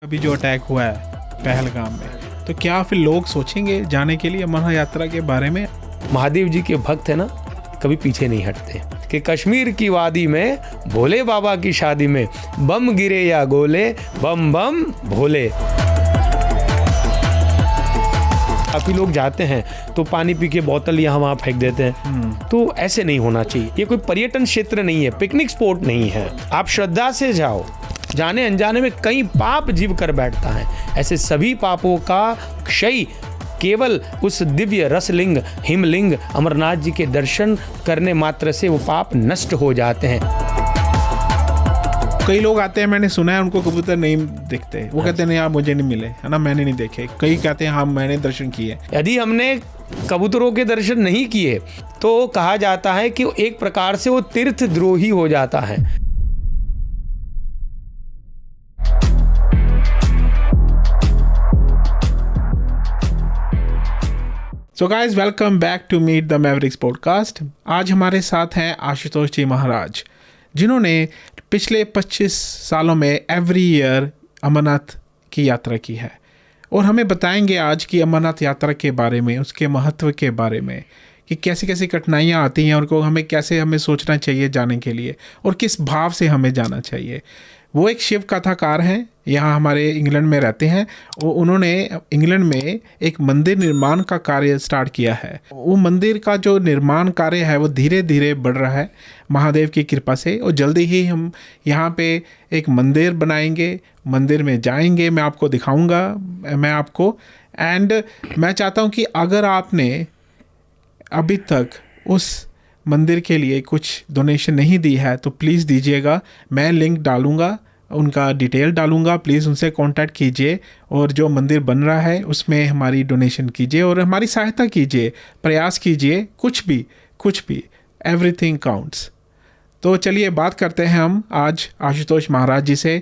अभी जो अटैक हुआ है पहलगाम में, तो क्या फिर लोग सोचेंगे जाने के लिए अमरनाथ यात्रा के बारे में? महादेव जी के भक्त है ना, कभी पीछे नहीं हटते कि कश्मीर की वादी में भोले बाबा की शादी में बम गिरे या गोले, बम बम भोले। काफ़ी लोग जाते हैं तो पानी पी के बोतल यहाँ वहाँ फेंक देते हैं, तो ऐसे नहीं होना चाहिए। ये कोई पर्यटन क्षेत्र नहीं है, पिकनिक स्पॉट नहीं है। आप श्रद्धा से जाओ। जाने अनजाने में कई पाप जीव कर बैठता है, ऐसे सभी पापों का क्षय केवल उस दिव्य रसलिंग हिमलिंग अमरनाथ जी के दर्शन करने मात्र से वो पाप नष्ट हो जाते हैं। कई लोग आते हैं, मैंने सुना है उनको कबूतर नहीं दिखते, वो कहते हैं नहीं आप मुझे नहीं मिले, है ना, मैंने नहीं देखे। कई कहते हैं हाँ मैंने दर्शन किए। यदि हमने कबूतरों के दर्शन नहीं किए तो कहा जाता है कि एक प्रकार से वो तीर्थ द्रोही हो जाता है। So guys, welcome back to meet the mavericks podcast. आज हमारे साथ हैं आशुतोष जी महाराज, जिन्होंने पिछले 25 सालों में एवरी ईयर अमरनाथ की यात्रा की है, और हमें बताएंगे आज की अमरनाथ यात्रा के बारे में, उसके महत्व के बारे में, कि कैसी कैसी कठिनाइयाँ आती हैं और को हमें सोचना चाहिए जाने के लिए, और किस भाव से हमें जाना चाहिए। वो एक शिव कथाकार हैं, यहाँ हमारे इंग्लैंड में रहते हैं। उन्होंने इंग्लैंड में एक मंदिर निर्माण का कार्य स्टार्ट किया है। वो मंदिर का जो निर्माण कार्य है वो धीरे धीरे बढ़ रहा है महादेव की कृपा से, और जल्दी ही हम यहाँ पे एक मंदिर बनाएंगे, मंदिर में जाएंगे, मैं आपको दिखाऊंगा एंड मैं चाहता हूँ कि अगर आपने अभी तक उस मंदिर के लिए कुछ डोनेशन नहीं दी है तो प्लीज़ दीजिएगा। मैं लिंक डालूंगा, उनका डिटेल डालूंगा, प्लीज़ उनसे कांटेक्ट कीजिए, और जो मंदिर बन रहा है उसमें हमारी डोनेशन कीजिए और हमारी सहायता कीजिए, प्रयास कीजिए, कुछ भी, एवरीथिंग काउंट्स। तो चलिए बात करते हैं हम आज आशुतोष महाराज जी से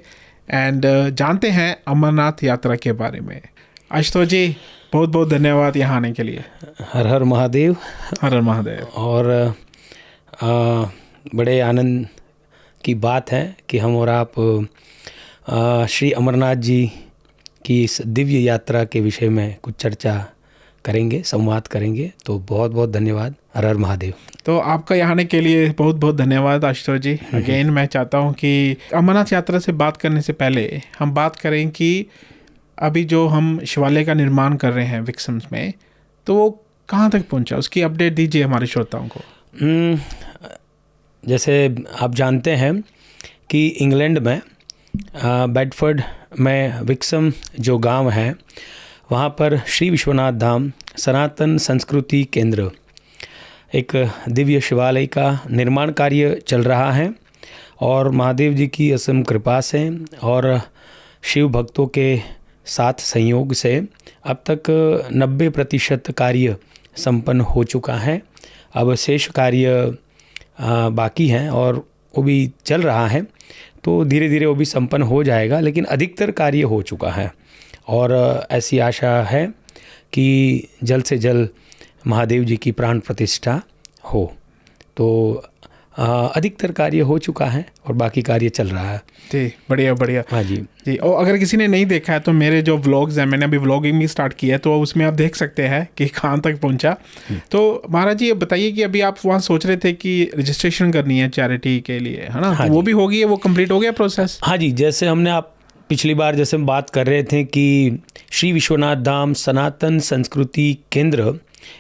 एंड जानते हैं अमरनाथ यात्रा के बारे में। आशुतोष जी, बहुत बहुत धन्यवाद यहाँ आने के लिए। हर हर महादेव। हर हर महादेव। और बड़े आनंद की बात है कि हम और आप श्री अमरनाथ जी की इस दिव्य यात्रा के विषय में कुछ चर्चा करेंगे, संवाद करेंगे, तो बहुत बहुत धन्यवाद। हर हर महादेव। तो आपका यहाँ आने के लिए बहुत बहुत धन्यवाद आशुतोष जी। अगेन मैं चाहता हूँ कि अमरनाथ यात्रा से बात करने से पहले हम बात करें कि अभी जो हम शिवालय का निर्माण कर रहे हैं विक्सम में, तो वो कहाँ तक पहुँचा, उसकी अपडेट दीजिए हमारे श्रोताओं को। जैसे आप जानते हैं कि इंग्लैंड में बेडफोर्ड में विक्सम जो गांव है, वहाँ पर श्री विश्वनाथ धाम सनातन संस्कृति केंद्र एक दिव्य शिवालय का निर्माण कार्य चल रहा है, और महादेव जी की असीम कृपा से और शिव भक्तों के साथ संयोग से अब तक 90% कार्य संपन्न हो चुका है। अब शेष कार्य बाकी हैं और वो भी चल रहा है, तो धीरे धीरे वो भी संपन्न हो जाएगा, लेकिन अधिकतर कार्य हो चुका है। और ऐसी आशा है कि जल्द से जल्द महादेव जी की प्राण प्रतिष्ठा हो। तो अधिकतर कार्य हो चुका है और बाकी कार्य चल रहा है। जी, बढ़िया। हाँ जी। और अगर किसी ने नहीं देखा है तो मेरे जो व्लॉग्स हैं, मैंने अभी व्लॉगिंग भी स्टार्ट किया है, तो उसमें आप देख सकते हैं कि कहाँ तक पहुँचा। तो महाराज जी, ये बताइए कि अभी आप वहाँ सोच रहे थे कि रजिस्ट्रेशन करनी है चैरिटी के लिए, है ना? हाँ, तो वो भी हो गई है, वो कंप्लीट हो गया प्रोसेस? हाँ जी, जैसे हमने आप पिछली बार जैसे हम बात कर रहे थे कि श्री विश्वनाथ धाम सनातन संस्कृति केंद्र,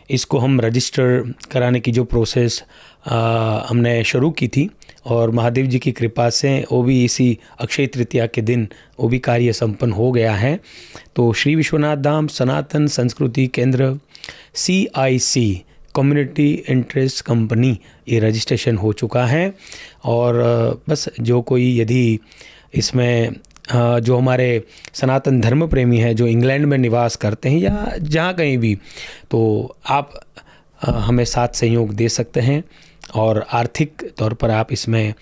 इसको हम रजिस्टर कराने की जो प्रोसेस हमने शुरू की थी, और महादेव जी की कृपा से वो भी इसी अक्षय तृतीया के दिन वो भी कार्य संपन्न हो गया है। तो श्री विश्वनाथ धाम सनातन संस्कृति केंद्र CIC कम्युनिटी इंटरेस्ट कंपनी, ये रजिस्ट्रेशन हो चुका है। और बस जो कोई यदि इसमें जो हमारे सनातन धर्म प्रेमी हैं, जो इंग्लैंड में निवास करते हैं या जहाँ कहीं भी, तो आप हमें साथ सहयोग दे सकते हैं और आर्थिक तौर पर आप इसमें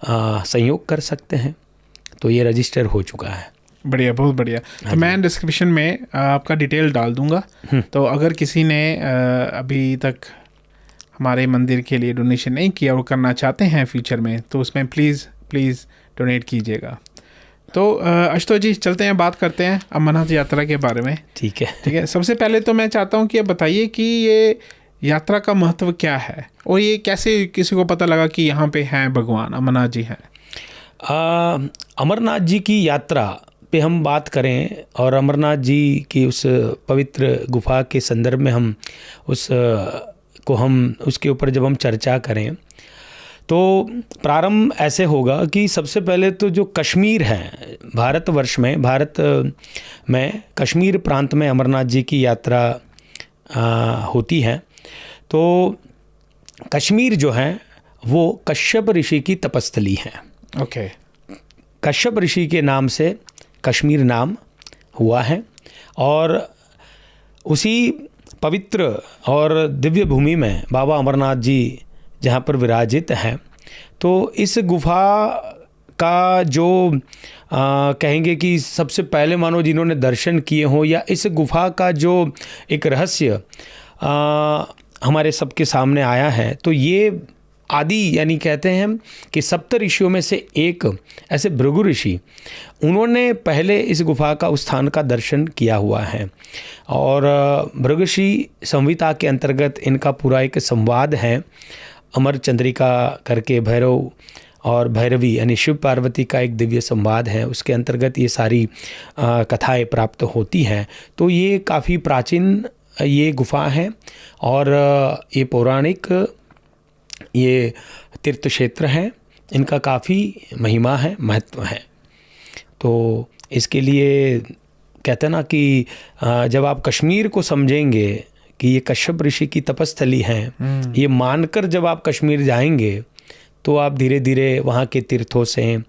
सहयोग कर सकते हैं। तो ये रजिस्टर हो चुका है। बढ़िया, बहुत बढ़िया। तो मैं डिस्क्रिप्शन में आपका डिटेल डाल दूंगा, तो अगर किसी ने अभी तक हमारे मंदिर के लिए डोनेशन नहीं किया और करना चाहते हैं फ्यूचर में, तो उसमें प्लीज़ डोनेट कीजिएगा। तो आशुतोष जी चलते हैं, बात करते हैं अमरनाथ यात्रा के बारे में। ठीक है। ठीक है, सबसे पहले तो मैं चाहता हूँ कि आप बताइए कि ये यात्रा का महत्व क्या है और ये कैसे किसी को पता लगा कि यहाँ पे हैं भगवान अमरनाथ जी हैं। अमरनाथ जी की यात्रा पे हम बात करें और अमरनाथ जी की उस पवित्र गुफा के संदर्भ में हम उसके ऊपर जब हम चर्चा करें तो प्रारंभ ऐसे होगा कि सबसे पहले तो जो कश्मीर है भारत में कश्मीर प्रांत में अमरनाथ जी की यात्रा होती है। तो कश्मीर जो है वो कश्यप ऋषि की तपस्थली है। ओके। कश्यप ऋषि के नाम से कश्मीर नाम हुआ है और उसी पवित्र और दिव्य भूमि में बाबा अमरनाथ जी जहाँ पर विराजित हैं, तो इस गुफा का जो कहेंगे कि सबसे पहले मानो जिन्होंने दर्शन किए हों या इस गुफा का जो एक रहस्य हमारे सबके सामने आया है, तो ये आदि यानी कहते हैं हम कि सप्त ऋषियों में से एक ऐसे भृगु ऋषि, उन्होंने पहले इस गुफा का उस स्थान का दर्शन किया हुआ है। और भृगुषि संहिता के अंतर्गत इनका पूरा एक संवाद है, अमर चंद्रिका करके भैरव और भैरवी यानी शिव पार्वती का एक दिव्य संवाद है, उसके अंतर्गत ये सारी कथाएं प्राप्त होती हैं। तो ये काफ़ी प्राचीन ये गुफा है और ये पौराणिक ये तीर्थ क्षेत्र हैं, इनका काफ़ी महिमा है, महत्व है। तो इसके लिए कहते हैं ना कि जब आप कश्मीर को समझेंगे कि ये कश्यप ऋषि की तपस्थली है, ये मानकर जब आप कश्मीर जाएंगे तो आप धीरे धीरे वहाँ के तीर्थों से,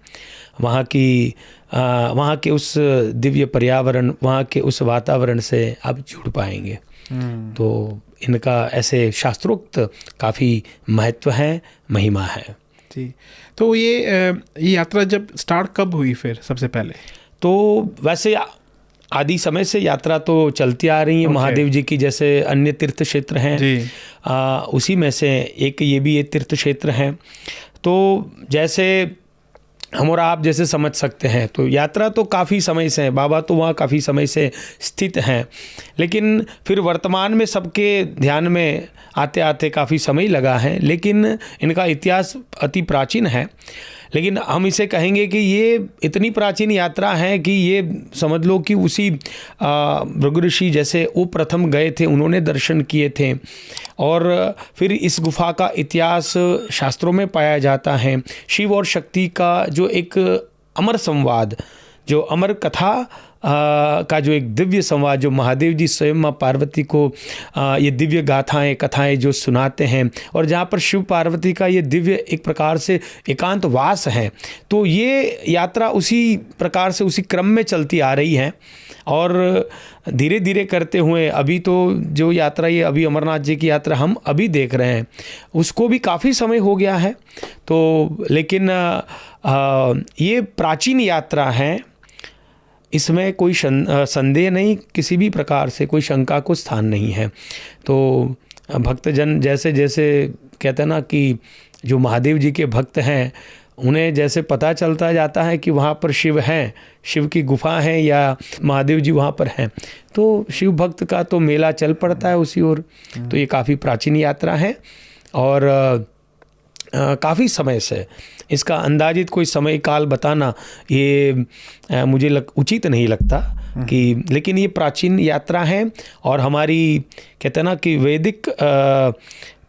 वहाँ के उस दिव्य पर्यावरण, वहाँ के उस वातावरण से आप जुड़ पाएंगे। तो इनका ऐसे शास्त्रोक्त काफ़ी महत्व है, महिमा है जी। तो ये यात्रा जब स्टार्ट कब हुई फिर सबसे पहले? तो वैसे आदि समय से यात्रा तो चलती आ रही है। महादेव जी की जैसे अन्य तीर्थ क्षेत्र हैं, उसी में से एक ये भी एक तीर्थ क्षेत्र है। तो जैसे हम और आप जैसे समझ सकते हैं, तो यात्रा तो काफ़ी समय से है, बाबा तो वहाँ काफ़ी समय से स्थित हैं, लेकिन फिर वर्तमान में सबके ध्यान में आते आते काफ़ी समय लगा है, लेकिन इनका इतिहास अति प्राचीन है। लेकिन हम इसे कहेंगे कि ये इतनी प्राचीन यात्रा है कि ये समझ लो कि उसी भृगु ऋषि जैसे वो प्रथम गए थे, उन्होंने दर्शन किए थे और फिर इस गुफा का इतिहास शास्त्रों में पाया जाता है। शिव और शक्ति का जो एक अमर संवाद, जो अमर कथा का जो एक दिव्य संवाद, जो महादेव जी स्वयं माँ पार्वती को ये दिव्य गाथाएं कथाएं जो सुनाते हैं, और जहाँ पर शिव पार्वती का ये दिव्य एक प्रकार से एकांत वास है, तो ये यात्रा उसी प्रकार से उसी क्रम में चलती आ रही है। और धीरे धीरे करते हुए अभी तो जो यात्रा ये अभी अमरनाथ जी की यात्रा हम अभी देख रहे हैं, उसको भी काफ़ी समय हो गया है। तो लेकिन ये प्राचीन यात्रा है, इसमें कोई संदेह नहीं, किसी भी प्रकार से कोई शंका को स्थान नहीं है। तो भक्तजन जैसे जैसे कहते हैं ना कि जो महादेव जी के भक्त हैं, उन्हें जैसे पता चलता जाता है कि वहाँ पर शिव हैं, शिव की गुफा है या महादेव जी वहाँ पर हैं, तो शिव भक्त का तो मेला चल पड़ता है उसी ओर। तो ये काफ़ी प्राचीन यात्रा है और काफ़ी समय से इसका अंदाजित कोई समय काल बताना ये मुझे उचित नहीं लगता कि, लेकिन ये प्राचीन यात्रा है और हमारी कहते हैं ना कि वैदिक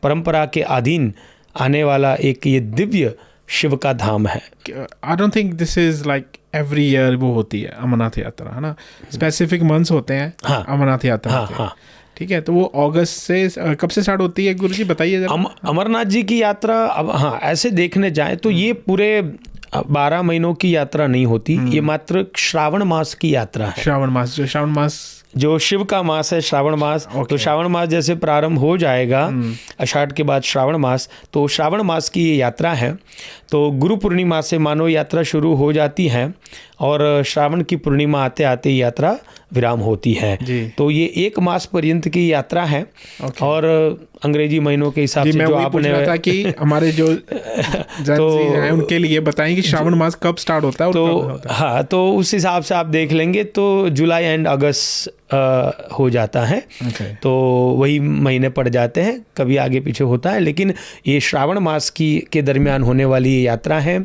परंपरा के अधीन आने वाला एक ये दिव्य शिव का धाम है। I don't think this is like every year वो होती है अमरनाथ यात्रा, है ना? स्पेसिफिक मंथ्स होते हैं अमरनाथ यात्रा के। ठीक है, तो वो अगस्त से कब से स्टार्ट होती है गुरुजी, बताइए जरा। अमरनाथ जी की यात्रा अब ऐसे देखने जाए तो ये पूरे 12 महीनों की यात्रा नहीं होती, ये मात्र श्रावण मास की यात्रा है। श्रावण मास जो शिव का मास है, श्रावण मास। तो श्रावण मास जैसे प्रारंभ हो जाएगा आषाढ़ के बाद श्रावण मास, तो श्रावण मास की ये यात्रा है। तो गुरु पूर्णिमा से मानो यात्रा शुरू हो जाती है और श्रावण की पूर्णिमा आते आते यात्रा विराम होती है। तो ये 1 मास पर्यंत की यात्रा है। और अंग्रेजी महीनों के हिसाब से जो आपने था कि हमारे जो तो हैं उनके लिए बताएं कि श्रावण मास कब स्टार्ट होता है और कब तो होता है? हाँ, तो उस हिसाब से आप देख लेंगे तो जुलाई एंड अगस्त हो जाता है। Okay. तो वही महीने पड़ जाते हैं, कभी आगे पीछे होता है, लेकिन ये श्रावण मास के दरमियान होने वाली ये यात्रा है,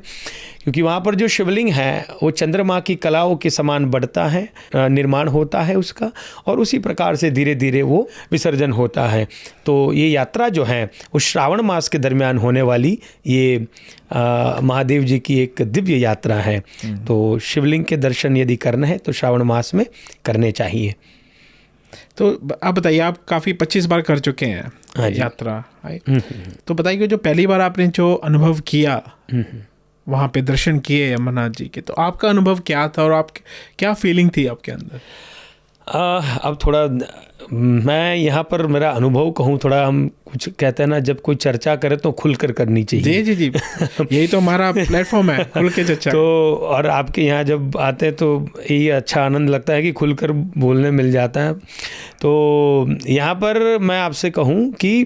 क्योंकि वहाँ पर जो शिवलिंग है वो चंद्रमा की कलाओं के समान बढ़ता है, निर्माण होता है उसका, और उसी प्रकार से धीरे धीरे वो विसर्जन होता है। तो ये यात्रा जो है वो श्रावण मास के दरमियान होने वाली ये महादेव जी की एक दिव्य यात्रा है। तो शिवलिंग के दर्शन यदि करना है तो श्रावण मास में करने चाहिए। तो आप बताइए, आप काफ़ी 25 बार कर चुके हैं हाँ जी। यात्रा, तो बताइए कि जो पहली बार आपने जो अनुभव किया वहाँ पे दर्शन किए अमरनाथ जी के, तो आपका अनुभव क्या था और आप क्या फीलिंग थी आपके अंदर? अब थोड़ा मैं यहाँ पर मेरा अनुभव कहूँ, थोड़ा हम कुछ कहते हैं ना, जब कोई चर्चा करे तो खुलकर करनी चाहिए। जी जी जी, यही तो हमारा प्लेटफॉर्म है, खुल के चर्चा। तो और आपके यहाँ जब आते हैं तो ये अच्छा आनंद लगता है कि खुलकर बोलने मिल जाता है। तो यहाँ पर मैं आपसे कहूँ कि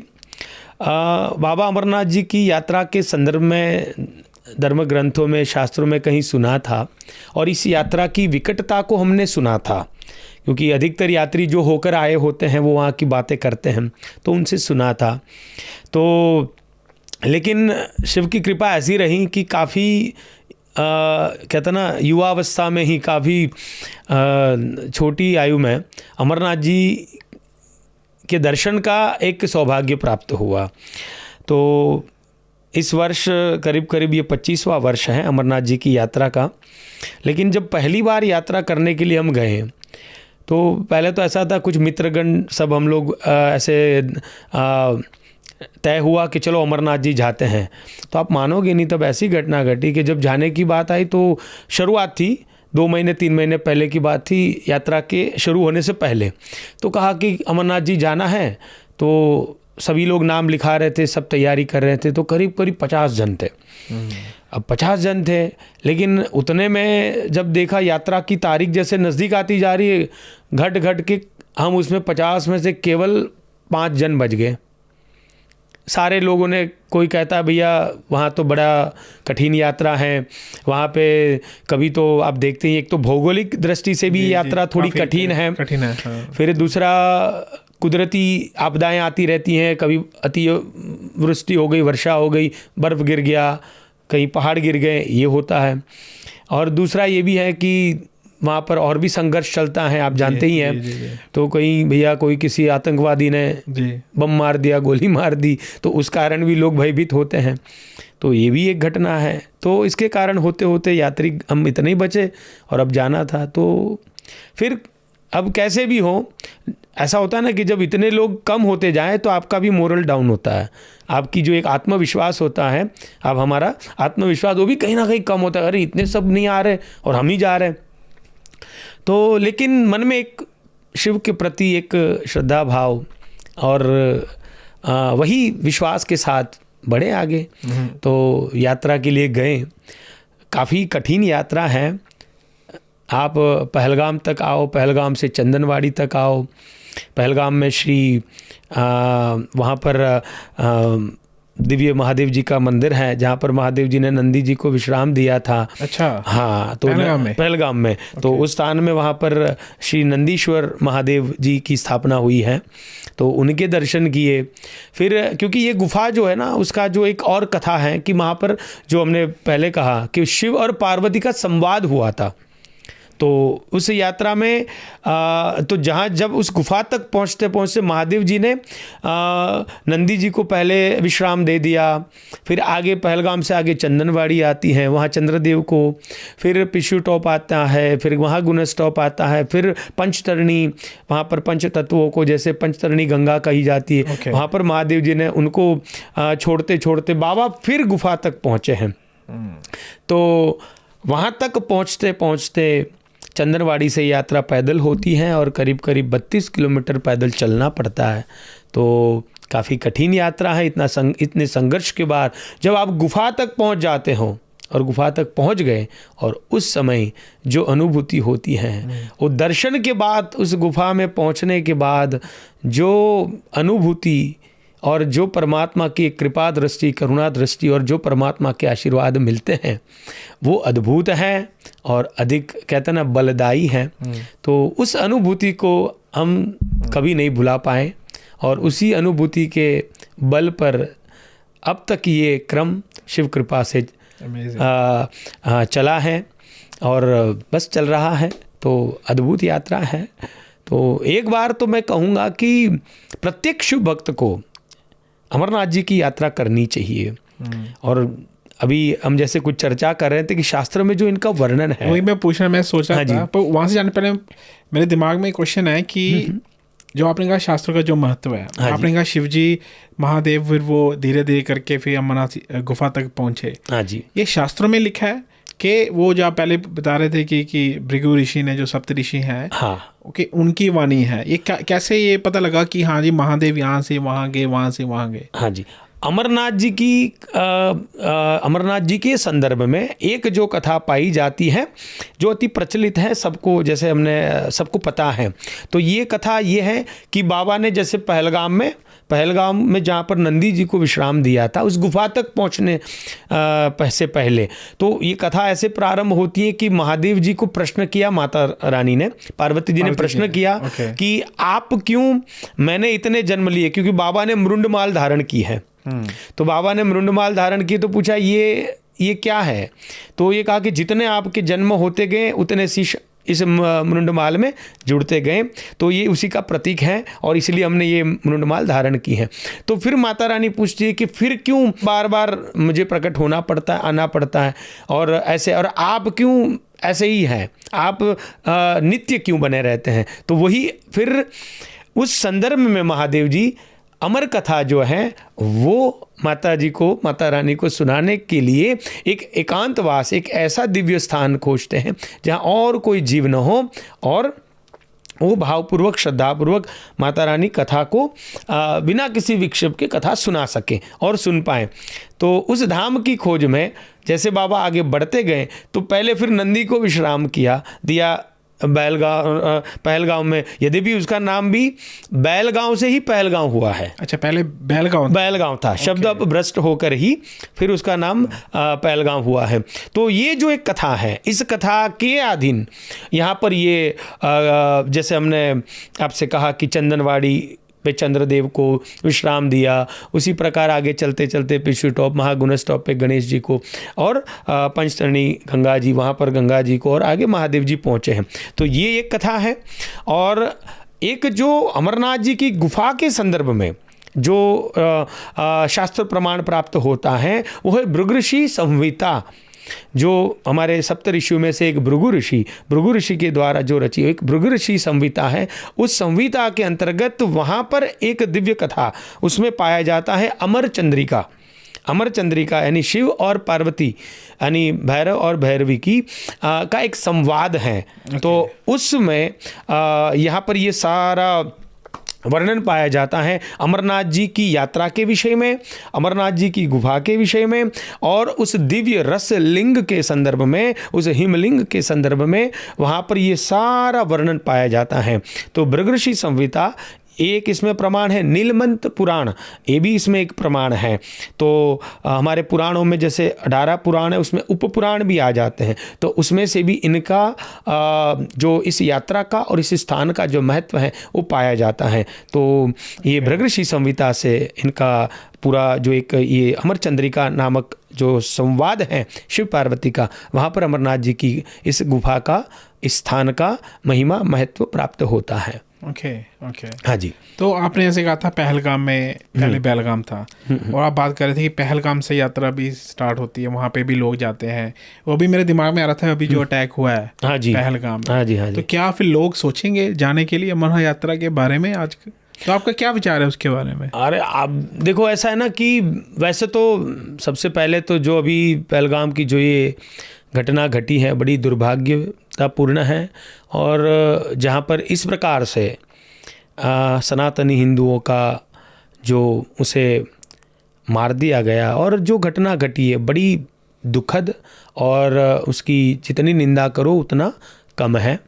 बाबा अमरनाथ जी की यात्रा के संदर्भ में धर्म ग्रंथों में, शास्त्रों में कहीं सुना था, और इस यात्रा की विकटता को हमने सुना था, क्योंकि अधिकतर यात्री जो होकर आए होते हैं वो वहाँ की बातें करते हैं, तो उनसे सुना था। तो लेकिन शिव की कृपा ऐसी रही कि काफ़ी कहते ना, युवावस्था में ही, काफ़ी छोटी आयु में अमरनाथ जी के दर्शन का एक सौभाग्य प्राप्त हुआ। तो इस वर्ष करीब करीब ये 25वां वर्ष है अमरनाथ जी की यात्रा का। लेकिन जब पहली बार यात्रा करने के लिए हम गए तो पहले तो ऐसा था, कुछ मित्रगण सब हम लोग ऐसे तय हुआ कि चलो अमरनाथ जी जाते हैं। तो आप मानोगे नहीं, तब ऐसी घटना घटी कि जब जाने की बात आई तो शुरुआत थी, 2 महीने 3 महीने पहले की बात थी, यात्रा के शुरू होने से पहले। तो कहा कि अमरनाथ जी जाना है, तो सभी लोग नाम लिखा रहे थे, सब तैयारी कर रहे थे। तो करीब करीब 50 जन थे। अब 50 जन थे, लेकिन उतने में जब देखा यात्रा की तारीख जैसे नज़दीक आती जा रही है, घट घट के हम उसमें 50 में से केवल 5 जन बच गए। सारे लोगों ने, कोई कहता है भैया वहाँ तो बड़ा कठिन यात्रा है, वहाँ पे कभी तो आप देखते हैं, एक तो भौगोलिक दृष्टि से भी यात्रा थोड़ी कठिन है, हाँ। फिर दूसरा कुदरती आपदाएं आती रहती हैं, कभी अति वृष्टि हो गई, वर्षा हो गई, बर्फ़ गिर गया, कहीं पहाड़ गिर गए, ये होता है। और दूसरा ये भी है कि वहाँ पर और भी संघर्ष चलता है, आप जानते ही हैं। जी। तो कहीं भैया कोई किसी आतंकवादी ने बम मार दिया, गोली मार दी, तो उस कारण भी लोग भयभीत होते हैं। तो ये भी एक घटना है। तो इसके कारण होते होते यात्री हम इतने ही बचे, और अब जाना था। तो फिर अब कैसे भी हो, ऐसा होता है ना कि जब इतने लोग कम होते जाएं तो आपका भी मोरल डाउन होता है, आपकी जो एक आत्मविश्वास होता है, अब हमारा आत्मविश्वास वो भी कहीं ना कहीं कम होता है। अरे इतने सब नहीं आ रहे और हम ही जा रहे हैं। तो लेकिन मन में एक शिव के प्रति एक श्रद्धा भाव और वही विश्वास के साथ बढ़े आगे। तो यात्रा के लिए गए। काफ़ी कठिन यात्रा है। आप पहलगाम तक आओ, पहलगाम से चंदनवाड़ी तक आओ। पहलगाम में श्री वहाँ पर दिव्य महादेव जी का मंदिर है, जहाँ पर महादेव जी ने नंदी जी को विश्राम दिया था। अच्छा, हाँ। तो पहलगाम में तो उस स्थान में वहाँ पर श्री नंदीश्वर महादेव जी की स्थापना हुई है, तो उनके दर्शन किए। फिर क्योंकि ये गुफा जो है ना, उसका जो एक और कथा है कि वहाँ पर जो हमने पहले कहा कि शिव और पार्वती का संवाद हुआ था। तो उस यात्रा में तो जहाँ जब उस गुफा तक पहुँचते पहुँचते महादेव जी ने नंदी जी को पहले विश्राम दे दिया। फिर आगे पहलगाम से आगे चंदनवाड़ी आती है, वहाँ चंद्रदेव को, फिर पिशु टॉप आता है, फिर वहाँ गुनस टॉप आता है, फिर पंचतरणी, वहाँ पर पंच तत्वों को, जैसे पंचतरणी गंगा कही जाती है, वहाँ पर महादेव जी ने उनको छोड़ते छोड़ते बाबा फिर गुफा तक पहुँचे हैं। तो वहाँ तक पहुँचते पहुँचते चंदनवाड़ी से यात्रा पैदल होती है और करीब करीब 32 किलोमीटर पैदल चलना पड़ता है। तो काफ़ी कठिन यात्रा है। इतने संघर्ष के बाद जब आप गुफा तक पहुंच जाते हो, और गुफा तक पहुंच गए, और उस समय जो अनुभूति होती है, वो दर्शन के बाद, उस गुफा में पहुंचने के बाद जो अनुभूति और जो परमात्मा की कृपा दृष्टि, करुणा दृष्टि और जो परमात्मा के आशीर्वाद मिलते हैं वो अद्भुत हैं और अधिक कहते हैं ना बलदायी हैं। तो उस अनुभूति को हम कभी नहीं भुला पाए और उसी अनुभूति के बल पर अब तक ये क्रम शिव कृपा से चला है और बस चल रहा है। तो अद्भुत यात्रा है। तो एक बार तो मैं कहूँगा कि प्रत्येक शिव भक्त को अमरनाथ जी की यात्रा करनी चाहिए। और अभी हम जैसे कुछ चर्चा कर रहे थे कि शास्त्र में जो इनका वर्णन है, वही मैं पूछना, मैं सोच रहा था, पर वहाँ से जाने पहले मेरे दिमाग में एक क्वेश्चन है कि जो आपने कहा शास्त्रों का जो महत्व है, आपने कहा शिव जी महादेव फिर वो धीरे धीरे करके फिर अमरनाथ गुफा तक पहुँचे। हाँ जी, ये शास्त्रों में लिखा है कि वो जो आप पहले बता रहे थे कि भृगु ऋषि ने जो सप्त ऋषि हैं, हाँ ओके, उनकी वाणी है। ये कैसे ये पता लगा कि हाँ जी महादेव यहाँ से वहाँ गए, वहाँ से वहाँ गए? हाँ जी, अमरनाथ जी के संदर्भ में एक जो कथा पाई जाती है जो अति प्रचलित है, सबको जैसे हमने सबको पता है। तो ये कथा ये है कि बाबा ने जैसे पहलगाम में जहाँ पर नंदी जी को विश्राम दिया था, उस गुफा तक पहुँचने से पहले तो ये कथा ऐसे प्रारंभ होती है कि महादेव जी को प्रश्न किया, माता रानी ने, पार्वती जी ने प्रश्न किया कि आप क्यों, मैंने इतने जन्म लिए, क्योंकि बाबा ने मृंडमाल धारण की है। तो बाबा ने मृंडमाल धारण की तो पूछा ये क्या है? तो ये कहा कि जितने आपके जन्म होते गए उतने शीश इस मृंडमाल में जुड़ते गए, तो ये उसी का प्रतीक है और इसलिए हमने ये मृंडमाल धारण की है। तो फिर माता रानी पूछती है कि फिर क्यों बार बार मुझे प्रकट होना पड़ता है, आना पड़ता है, और ऐसे, और आप क्यों ऐसे ही हैं, आप नित्य क्यों बने रहते हैं? तो वही फिर उस संदर्भ में महादेव जी अमर कथा जो है वो माता रानी को सुनाने के लिए एक एकांतवास, एक ऐसा दिव्य स्थान खोजते हैं जहाँ और कोई जीव न हो और वो भावपूर्वक, श्रद्धापूर्वक माता रानी कथा को बिना किसी विक्षेप के कथा सुना सकें और सुन पाएँ। तो उस धाम की खोज में जैसे बाबा आगे बढ़ते गए तो पहले फिर नंदी को विश्राम दिया पहलगांव में, यद्यपि उसका नाम भी बैलगांव से ही पहलगांव हुआ है। अच्छा, पहले बैलगांव था। शब्द अब भ्रष्ट होकर ही फिर उसका नाम पहलगांव हुआ है। तो ये जो एक कथा है, इस कथा के अधीन यहाँ पर ये जैसे हमने आपसे कहा कि चंदनवाड़ी पे चंद्रदेव को विश्राम दिया, उसी प्रकार आगे चलते चलते पिछू टॉप महागुणस टॉप पे गणेश जी को और पंचतरणी गंगा जी, वहाँ पर गंगा जी को, और आगे महादेव जी पहुँचे हैं। तो ये एक कथा है। और एक जो अमरनाथ जी की गुफा के संदर्भ में जो शास्त्र प्रमाण प्राप्त होता है वो है भृगु संहिता, जो हमारे सप्त ऋषियों में से एक भृगु ऋषि के द्वारा जो रची एक भृगु संहिता है। उस संहिता के अंतर्गत वहाँ पर एक दिव्य कथा उसमें पाया जाता है अमर चंद्रिका यानी शिव और पार्वती यानी भैरव और भैरवी की का एक संवाद है। तो उसमें यहाँ पर ये सारा वर्णन पाया जाता है अमरनाथ जी की यात्रा के विषय में, अमरनाथ जी की गुफा के विषय में, और उस दिव्य रस लिंग के संदर्भ में, उस हिमलिंग के संदर्भ में वहाँ पर ये सारा वर्णन पाया जाता है। तो भृगु संहिता एक इसमें प्रमाण है, नीलमंत पुराण ये भी इसमें एक प्रमाण है। तो हमारे पुराणों में जैसे 18 पुराण है, उसमें उप पुराण भी आ जाते हैं, तो उसमें से भी इनका जो इस यात्रा का और इस स्थान का जो महत्व है वो पाया जाता है। तो ये भृगु संहिता से इनका पूरा जो एक ये अमर चंद्रिका नामक जो संवाद है शिव पार्वती का, वहाँ पर अमरनाथ जी की इस गुफा का, इस स्थान का महिमा महत्व प्राप्त होता है। ओके। हाँ जी। तो आपने ऐसे कहा था पहलगाम में पहले बैलगाम था, और आप बात कर रहे थे कि पहलगाम से यात्रा भी स्टार्ट होती है, वहाँ पे भी लोग जाते हैं। वो भी मेरे दिमाग में आ रहा था अभी जो अटैक हुआ है हाँ जी पहलगाम में। हाँ जी। तो क्या फिर लोग सोचेंगे जाने के लिए अमरनाथ यात्रा के बारे में आज? तो आपका क्या विचार है उसके बारे में? अरे आप देखो, ऐसा है ना कि वैसे तो सबसे पहले तो जो अभी पहलगाम की जो ये घटना घटी है बड़ी दुर्भाग्यतापूर्ण है, और जहाँ पर इस प्रकार से सनातनी हिंदुओं का जो उसे मार दिया गया और जो घटना घटी है बड़ी दुखद, और उसकी जितनी निंदा करो उतना कम है।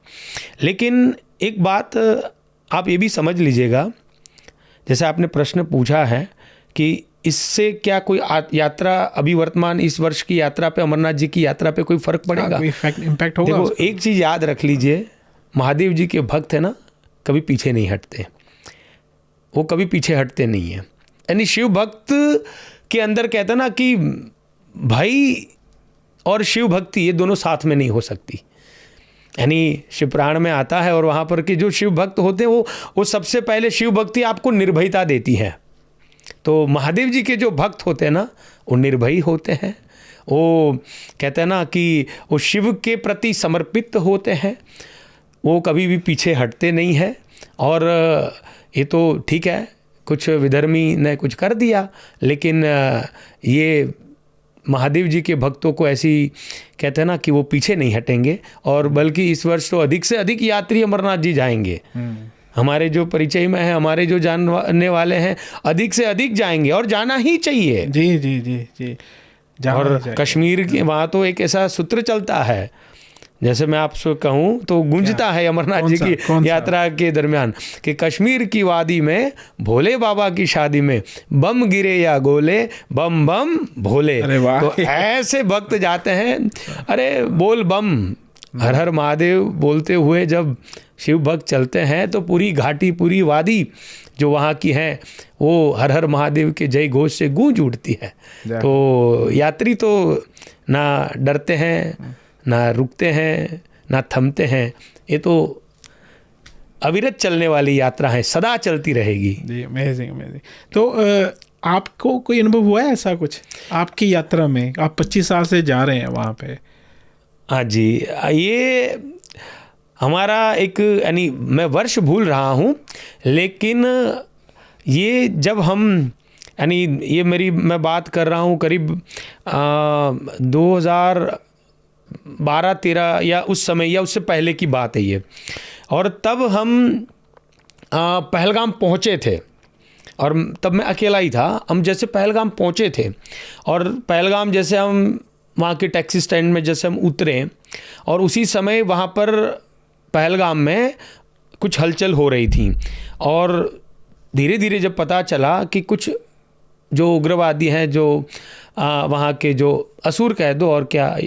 लेकिन एक बात आप ये भी समझ लीजिएगा, जैसे आपने प्रश्न पूछा है कि इससे क्या कोई यात्रा अभी वर्तमान इस वर्ष की यात्रा पे, अमरनाथ जी की यात्रा पे कोई फर्क पड़ेगा? कोई इम्पैक्ट होगा? देखो एक चीज़ याद रख लीजिए, महादेव जी के भक्त है ना, कभी पीछे नहीं हटते, वो कभी पीछे हटते नहीं है। यानी शिव भक्त के अंदर कहते हैं ना कि भाई और शिव भक्ति ये दोनों साथ में नहीं हो सकती। यानी शिव पुराण में आता है, और वहाँ पर के जो शिव भक्त होते हैं वो सबसे पहले शिव भक्ति आपको निर्भयता देती है। तो महादेव जी के जो भक्त होते हैं ना, वो निर्भयी होते हैं, वो कहते हैं ना कि वो शिव के प्रति समर्पित होते हैं, वो कभी भी पीछे हटते नहीं हैं। और ये तो ठीक है, कुछ विधर्मी ने कुछ कर दिया, लेकिन ये महादेव जी के भक्तों को ऐसी कहते हैं ना कि वो पीछे नहीं हटेंगे, और बल्कि इस वर्ष तो अधिक से अधिक यात्री अमरनाथ जी जाएंगे। हमारे जो परिचय में है, हमारे जो जानने वाले हैं, अधिक से अधिक जाएंगे, और जाना ही चाहिए। जी जी जी जी। और कश्मीर के वहाँ तो एक ऐसा सूत्र चलता है, जैसे मैं आपसे कहूँ तो गूंजता है अमरनाथ जी की यात्रा के दरमियान कि कश्मीर की वादी में भोले बाबा की शादी में बम गिरे या गोले, बम बम भोले। तो ऐसे भक्त जाते हैं, अरे बोल बम, हर हर महादेव बोलते हुए जब शिव भक्त चलते हैं तो पूरी घाटी, पूरी वादी जो वहाँ की है, वो हर हर महादेव के जय घोष से गूंज उठती है। तो यात्री तो ना डरते हैं, ना रुकते हैं, ना थमते हैं। ये तो अविरत चलने वाली यात्रा है, सदा चलती रहेगी। जी, अमेजिंग अमेजिंग। तो आपको कोई अनुभव हुआ है ऐसा कुछ आपकी यात्रा में? आप 25 साल से जा रहे हैं वहाँ पे। हाँ जी, ये हमारा एक, यानी मैं वर्ष भूल रहा हूँ, लेकिन ये जब हम, यानी ये मैं बात कर रहा हूँ करीब 2012-13 या उस समय या उससे पहले की बात है ये। और तब हम पहलगाम पहुँचे थे, और तब मैं अकेला ही था। हम जैसे पहलगाम पहुँचे थे, और पहलगाम जैसे हम वहाँ के टैक्सी स्टैंड में जैसे हम उतरे, और उसी समय वहाँ पर पहलगाम में कुछ हलचल हो रही थी, और धीरे धीरे जब पता चला कि कुछ जो उग्रवादी हैं, जो वहाँ के जो असुर कह दो और क्या,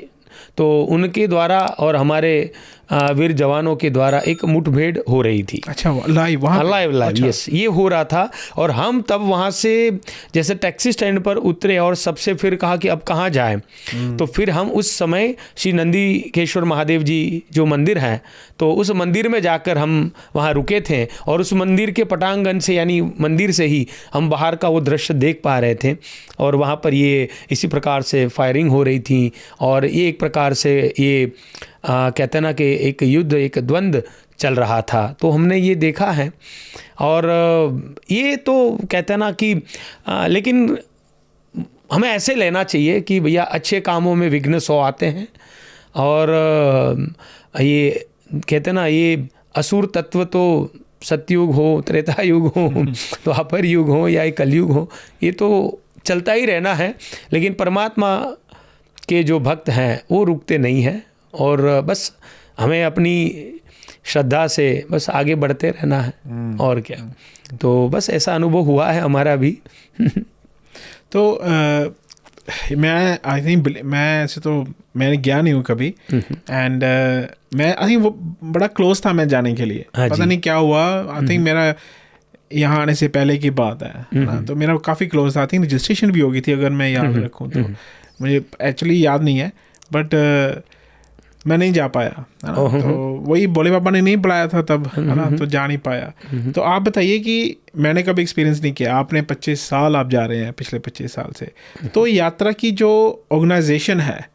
तो उनके द्वारा और हमारे वीर जवानों के द्वारा एक मुठभेड़ हो रही थी। अच्छा, लाइव लाइव यस, ये हो रहा था। और हम तब वहाँ से जैसे टैक्सी स्टैंड पर उतरे, और सबसे फिर कहा कि अब कहाँ जाएं। तो फिर हम उस समय श्री नंदीकेश्वर महादेव जी जो मंदिर है, तो उस मंदिर में जाकर हम वहाँ रुके थे, और उस मंदिर के पटांगण से, यानी मंदिर से ही हम बाहर का वो दृश्य देख पा रहे थे। और वहाँ पर ये इसी प्रकार से फायरिंग हो रही थी, और ये एक प्रकार से ये कहते हैं ना कि एक युद्ध, एक द्वंद्व चल रहा था। तो हमने ये देखा है, और ये तो कहते हैं ना कि लेकिन हमें ऐसे लेना चाहिए कि भैया अच्छे कामों में विघ्न 100 आते हैं, और ये कहते हैं ना, ये असुर तत्व तो सतयुग हो, त्रेता युग हो, द्वापर युग हो या कलयुग हो, ये तो चलता ही रहना है। लेकिन परमात्मा के जो भक्त हैं वो रुकते नहीं हैं, और बस हमें अपनी श्रद्धा से बस आगे बढ़ते रहना है, और क्या। तो बस ऐसा अनुभव हुआ है हमारा भी। तो मैं आई थिंक, मैं ऐसे तो मैंने गया नहीं हूँ कभी, एंड मैं आई थिंक वो बड़ा क्लोज था मैं जाने के लिए। पता नहीं क्या हुआ, आई थिंक मेरा यहाँ आने से पहले की बात है ना, तो मेरा काफ़ी क्लोज था। आई थिंक रजिस्ट्रेशन भी होगी थी, अगर मैं याद रखूँ तो। मुझे एक्चुअली याद नहीं है, बट मैं नहीं जा पाया, है ना। तो वही भोले बाबा ने नहीं बुलाया था तब, है ना, तो जा नहीं पाया। तो आप बताइए कि मैंने कभी एक्सपीरियंस नहीं किया, आपने 25 साल आप जा रहे हैं, पिछले 25 साल से, तो यात्रा की जो ऑर्गेनाइजेशन है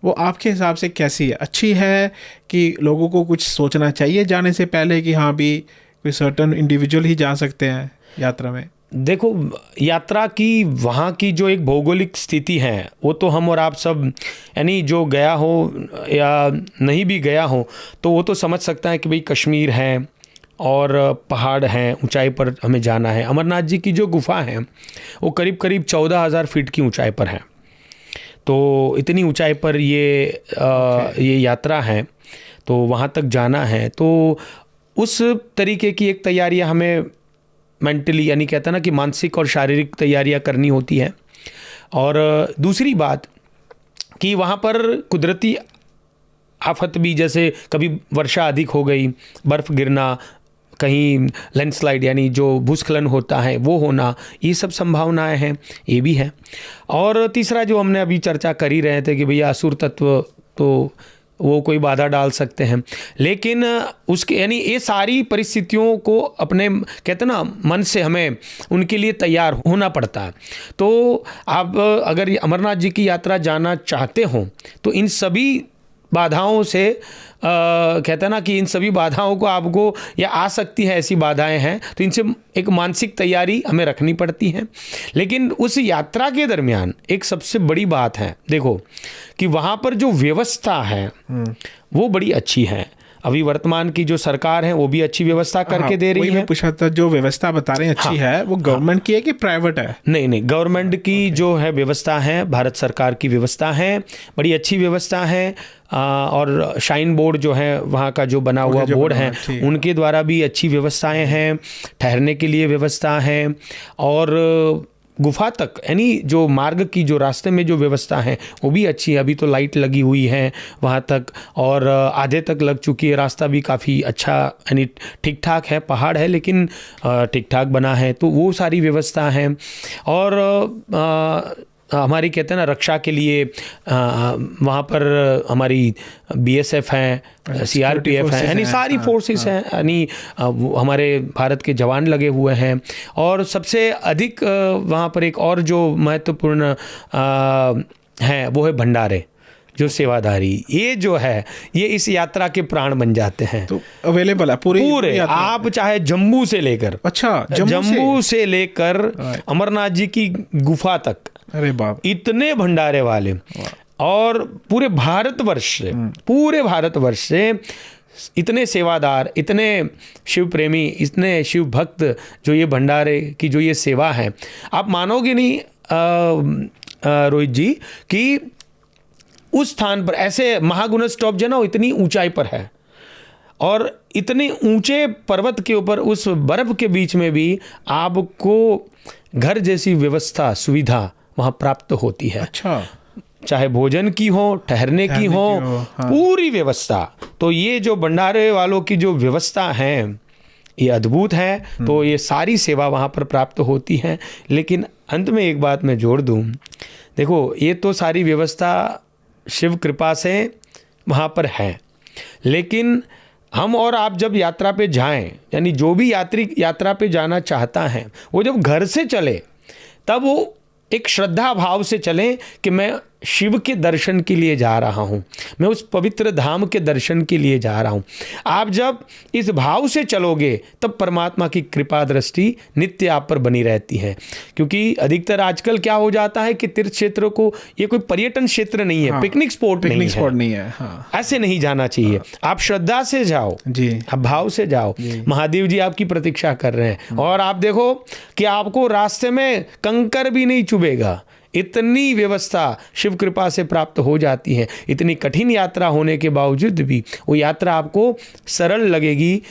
वो आपके हिसाब से कैसी है? अच्छी है कि लोगों को कुछ सोचना चाहिए जाने से पहले कि हाँ भी कोई सर्टन इंडिविजुअल ही जा सकते हैं यात्रा में? देखो, यात्रा की वहाँ की जो एक भौगोलिक स्थिति है, वो तो हम और आप सब, यानी जो गया हो या नहीं भी गया हो, तो वो तो समझ सकता है कि भाई कश्मीर है और पहाड़ हैं, ऊंचाई पर हमें जाना है। अमरनाथ जी की जो गुफा है वो करीब करीब 14,000 फीट की ऊंचाई पर है। तो इतनी ऊंचाई पर ये यात्रा है, तो वहाँ तक जाना है, तो उस तरीके की एक तैयारियाँ हमें मेंटली, यानी कहता ना कि मानसिक और शारीरिक तैयारियां करनी होती हैं। और दूसरी बात कि वहाँ पर कुदरती आफत भी, जैसे कभी वर्षा अधिक हो गई, बर्फ़ गिरना, कहीं लैंडस्लाइड यानी जो भूस्खलन होता है वो होना, ये सब संभावनाएं हैं, ये भी है। और तीसरा जो हमने अभी चर्चा कर ही रहे थे कि भैया असुर तत्व तो वो कोई बाधा डाल सकते हैं, लेकिन उसके यानी ये सारी परिस्थितियों को अपने कहते ना मन से हमें उनके लिए तैयार होना पड़ता है। तो आप अगर अमरनाथ जी की यात्रा जाना चाहते हो तो इन सभी बाधाओं से कहते हैं ना कि इन सभी बाधाओं को आपको, या आ सकती है ऐसी बाधाएं हैं, तो इनसे एक मानसिक तैयारी हमें रखनी पड़ती है। लेकिन उस यात्रा के दरमियान एक सबसे बड़ी बात है, देखो कि वहाँ पर जो व्यवस्था है वो बड़ी अच्छी है। अभी वर्तमान की जो सरकार है वो भी अच्छी व्यवस्था करके दे रही है। मैं पूछा था, जो व्यवस्था बता रहे हैं अच्छी है, वो गवर्नमेंट की है कि प्राइवेट है? नहीं, गवर्नमेंट की जो है व्यवस्था है, भारत सरकार की व्यवस्था है, बड़ी अच्छी व्यवस्था है। और शाइन बोर्ड जो है वहाँ का जो बना हुआ बोर्ड है, उनके द्वारा भी अच्छी व्यवस्थाएं हैं, ठहरने के लिए व्यवस्था है। और गुफा तक यानी जो मार्ग की जो रास्ते में जो व्यवस्था है वो भी अच्छी है। अभी तो लाइट लगी हुई है वहाँ तक, और आधे तक लग चुकी है। रास्ता भी काफ़ी अच्छा यानी ठीक ठाक है, पहाड़ है लेकिन ठीक ठाक बना है, तो वो सारी व्यवस्था है। और हमारी कहते हैं ना रक्षा के लिए वहाँ पर हमारी BSF है, CRPF है, यानी सारी फोर्सेस हैं, यानी हमारे भारत के जवान लगे हुए हैं। और सबसे अधिक वहाँ पर एक और जो महत्वपूर्ण है वो है भंडारे, जो सेवाधारी, ये जो है ये इस यात्रा के प्राण बन जाते हैं। तो अवेलेबल है पूरे आप चाहे जम्मू से लेकर, अच्छा जम्मू से लेकर अमरनाथ जी की गुफा तक, अरे बाप, इतने भंडारे वाले। और पूरे भारतवर्ष से इतने सेवादार, इतने शिव प्रेमी, इतने शिव भक्त, जो ये भंडारे की जो ये सेवा है, आप मानोगे नहीं रोहित जी कि उस स्थान पर ऐसे महागुणस टॉप जो ना इतनी ऊंचाई पर है, और इतने ऊंचे पर्वत के ऊपर उस बर्फ के बीच में भी आपको घर जैसी व्यवस्था, सुविधा वहाँ प्राप्त होती है। अच्छा, चाहे भोजन की हो, ठहरने की हो, हाँ। पूरी व्यवस्था। तो ये जो भंडारे वालों की जो व्यवस्था है ये अद्भुत है। तो ये सारी सेवा वहाँ पर प्राप्त होती है। लेकिन अंत में एक बात मैं जोड़ दूँ, देखो ये तो सारी व्यवस्था शिव कृपा से वहाँ पर है, लेकिन हम और आप जब यात्रा पे जाएं, यानी जो भी यात्री यात्रा पे जाना चाहता है, वो जब घर से चले तब वो एक श्रद्धा भाव से चलें कि मैं शिव के दर्शन के लिए जा रहा हूँ, मैं उस पवित्र धाम के दर्शन के लिए जा रहा हूँ। आप जब इस भाव से चलोगे तब परमात्मा की कृपा दृष्टि नित्य आप पर बनी रहती है। क्योंकि अधिकतर आजकल क्या हो जाता है कि तीर्थ क्षेत्र को, ये कोई पर्यटन क्षेत्र नहीं है, हाँ, पिकनिक स्पॉट नहीं है, हाँ। ऐसे नहीं जाना चाहिए, हाँ। आप श्रद्धा से जाओ जी, आप भाव से जाओ। महादेव जी आपकी प्रतीक्षा कर रहे हैं, और आप देखो कि आपको रास्ते में कंकर भी नहीं चुभेगा, इतनी व्यवस्था शिव कृपा से प्राप्त हो जाती है। इतनी कठिन यात्रा होने के बावजूद भी वो यात्रा आपको सरल लगेगी,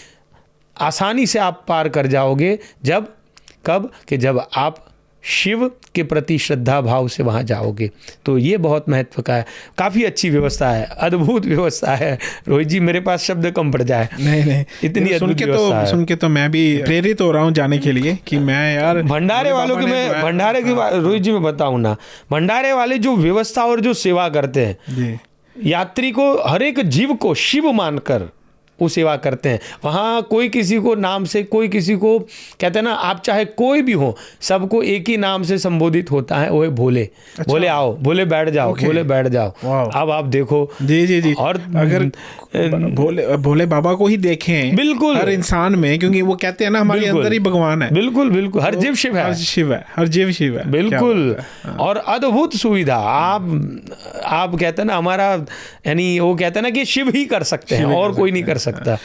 आसानी से आप पार कर जाओगे। कब कि जब आप शिव के प्रति श्रद्धा भाव से वहाँ जाओगे। तो ये बहुत महत्व का है, काफ़ी अच्छी व्यवस्था है, अद्भुत व्यवस्था है। रोहित जी मेरे पास शब्द कम पड़ जाए, नहीं इतनी अद्भुत व्यवस्था है। सुन के तो मैं भी प्रेरित हो रहा हूँ जाने के लिए कि मैं यार भंडारे वालों की, मैं भंडारे की रोहित जी मैं बताऊँ ना, भंडारे वाले जो व्यवस्था और जो सेवा करते हैं, यात्री को, हर एक जीव को शिव मानकर वो सेवा करते हैं। वहाँ कोई किसी को नाम से, कोई किसी को कहते हैं ना, आप चाहे कोई भी हो, सबको एक ही नाम से संबोधित होता है, वो है भोले। अच्छा। भोले आओ, भोले बैठ जाओ, भोले बैठ जाओ। अब आप देखो जी। और अगर भोले बाबा को ही देखें बिल्कुल हर इंसान में, क्योंकि वो कहते हैं ना हमारे अंदर ही भगवान है। बिल्कुल हर जीव शिव है, हर जीव शिव है, बिल्कुल। और अद्भुत सुविधा आप कहते हैं ना, हमारा यानी वो कहते हैं ना कि शिव ही कर सकते हैं और कोई नहीं कर सकता।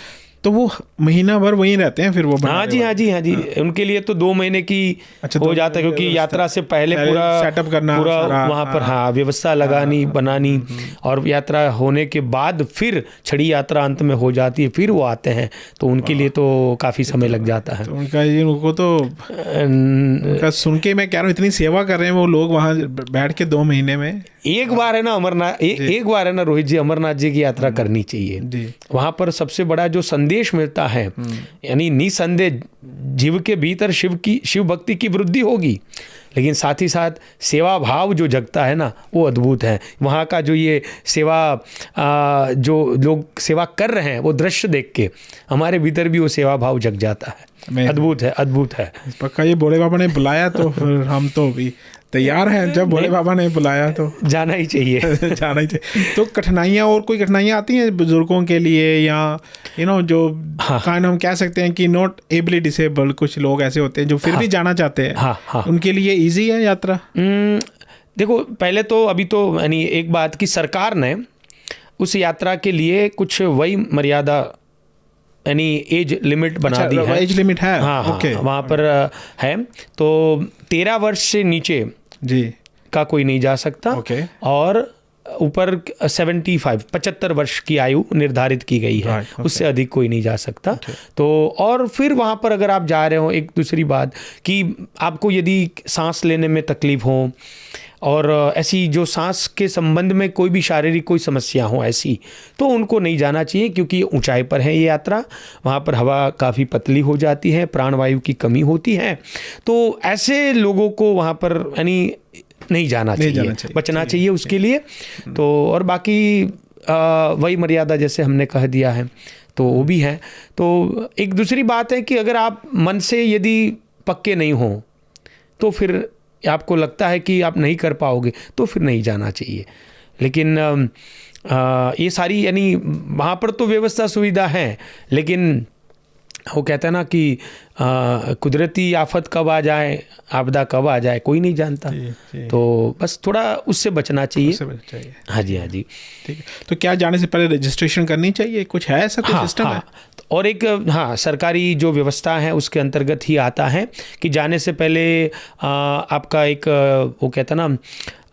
तो वो महीना भर वहीं रहते हैं फिर वो हाँ जी, हाँ जी, हाँ जी। उनके लिए तो 2 महीने की हो जाता है, क्योंकि यात्रा से पहले पूरा सेटअप करना, पूरा वहाँ पर हाँ व्यवस्था लगानी, बनानी, और यात्रा होने के बाद फिर छड़ी यात्रा अंत में हो जाती है, फिर वो आते हैं, तो उनके लिए तो काफ़ी समय लग जाता है। तो उनको तो उनका सुन के मैं कह रहा हूँ, इतनी सेवा कर रहे हैं वो लोग वहाँ बैठ के 2 महीने में। एक बार है ना अमरनाथ, एक बार है ना रोहित जी, अमरनाथ जी की यात्रा करनी चाहिए। वहाँ पर सबसे बड़ा जो संदेश मिलता है, यानी निसंदेह जीव के भीतर शिव भक्ति की वृद्धि होगी, लेकिन साथ ही साथ सेवा भाव जो जगता है ना, वो अद्भुत है। वहाँ का जो ये सेवा जो लोग सेवा कर रहे हैं, वो दृश्य देख के हमारे भीतर भी वो सेवा भाव जग जाता है। अद्भुत है, अद्भुत है। पक्का ये भोले बाबा ने बुलाया तो फिर हम तो भी तैयार हैं। जब भोले बाबा ने बुलाया तो जाना ही चाहिए। जाना ही चाहिए। तो कठिनाइयाँ, और कोई कठिनाइयाँ आती हैं बुजुर्गों के लिए, या जो काइंड हम कह सकते हैं कि नॉट एबली डिसेबल्ड, कुछ लोग ऐसे होते हैं जो फिर भी जाना चाहते हैं, उनके लिए ईजी है यात्रा? देखो, पहले तो अभी तो यानी एक बात कि सरकार ने उस यात्रा के लिए कुछ वही मर्यादा, यानी एज लिमिट बना दी है। एज लिमिट है? हाँ, हाँ, वहाँ पर है। तो 13 वर्ष से नीचे जी का कोई नहीं जा सकता, और ऊपर 75 वर्ष की आयु निर्धारित की गई है, उससे अधिक कोई नहीं जा सकता। तो और फिर वहाँ पर अगर आप जा रहे हो, एक दूसरी बात कि आपको यदि सांस लेने में तकलीफ हो, और ऐसी जो सांस के संबंध में कोई भी शारीरिक कोई समस्या हो ऐसी, तो उनको नहीं जाना चाहिए, क्योंकि ऊंचाई पर है ये यात्रा। वहाँ पर हवा काफ़ी पतली हो जाती है, प्राणवायु की कमी होती है, तो ऐसे लोगों को वहाँ पर यानी नहीं जाना चाहिए, बचना चाहिए उसके लिए। तो और बाकी वही मर्यादा जैसे हमने कह दिया है, तो वो भी है। तो एक दूसरी बात है कि अगर आप मन से यदि पक्के नहीं हो, तो फिर आपको लगता है कि आप नहीं कर पाओगे, तो फिर नहीं जाना चाहिए। लेकिन ये सारी यानी वहाँ पर तो व्यवस्था सुविधा है, लेकिन वो कहता है ना कि कुदरती आफत कब आ जाए, आपदा कब आ जाए, कोई नहीं जानता। तो बस थोड़ा उससे बचना चाहिए। हाँ जी, हाँ जी। ठीक है। तो क्या जाने से पहले रजिस्ट्रेशन करनी चाहिए? कुछ है ऐसा कोई सिस्टम? है और एक सरकारी जो व्यवस्था है उसके अंतर्गत ही आता है कि जाने से पहले आपका एक वो कहता ना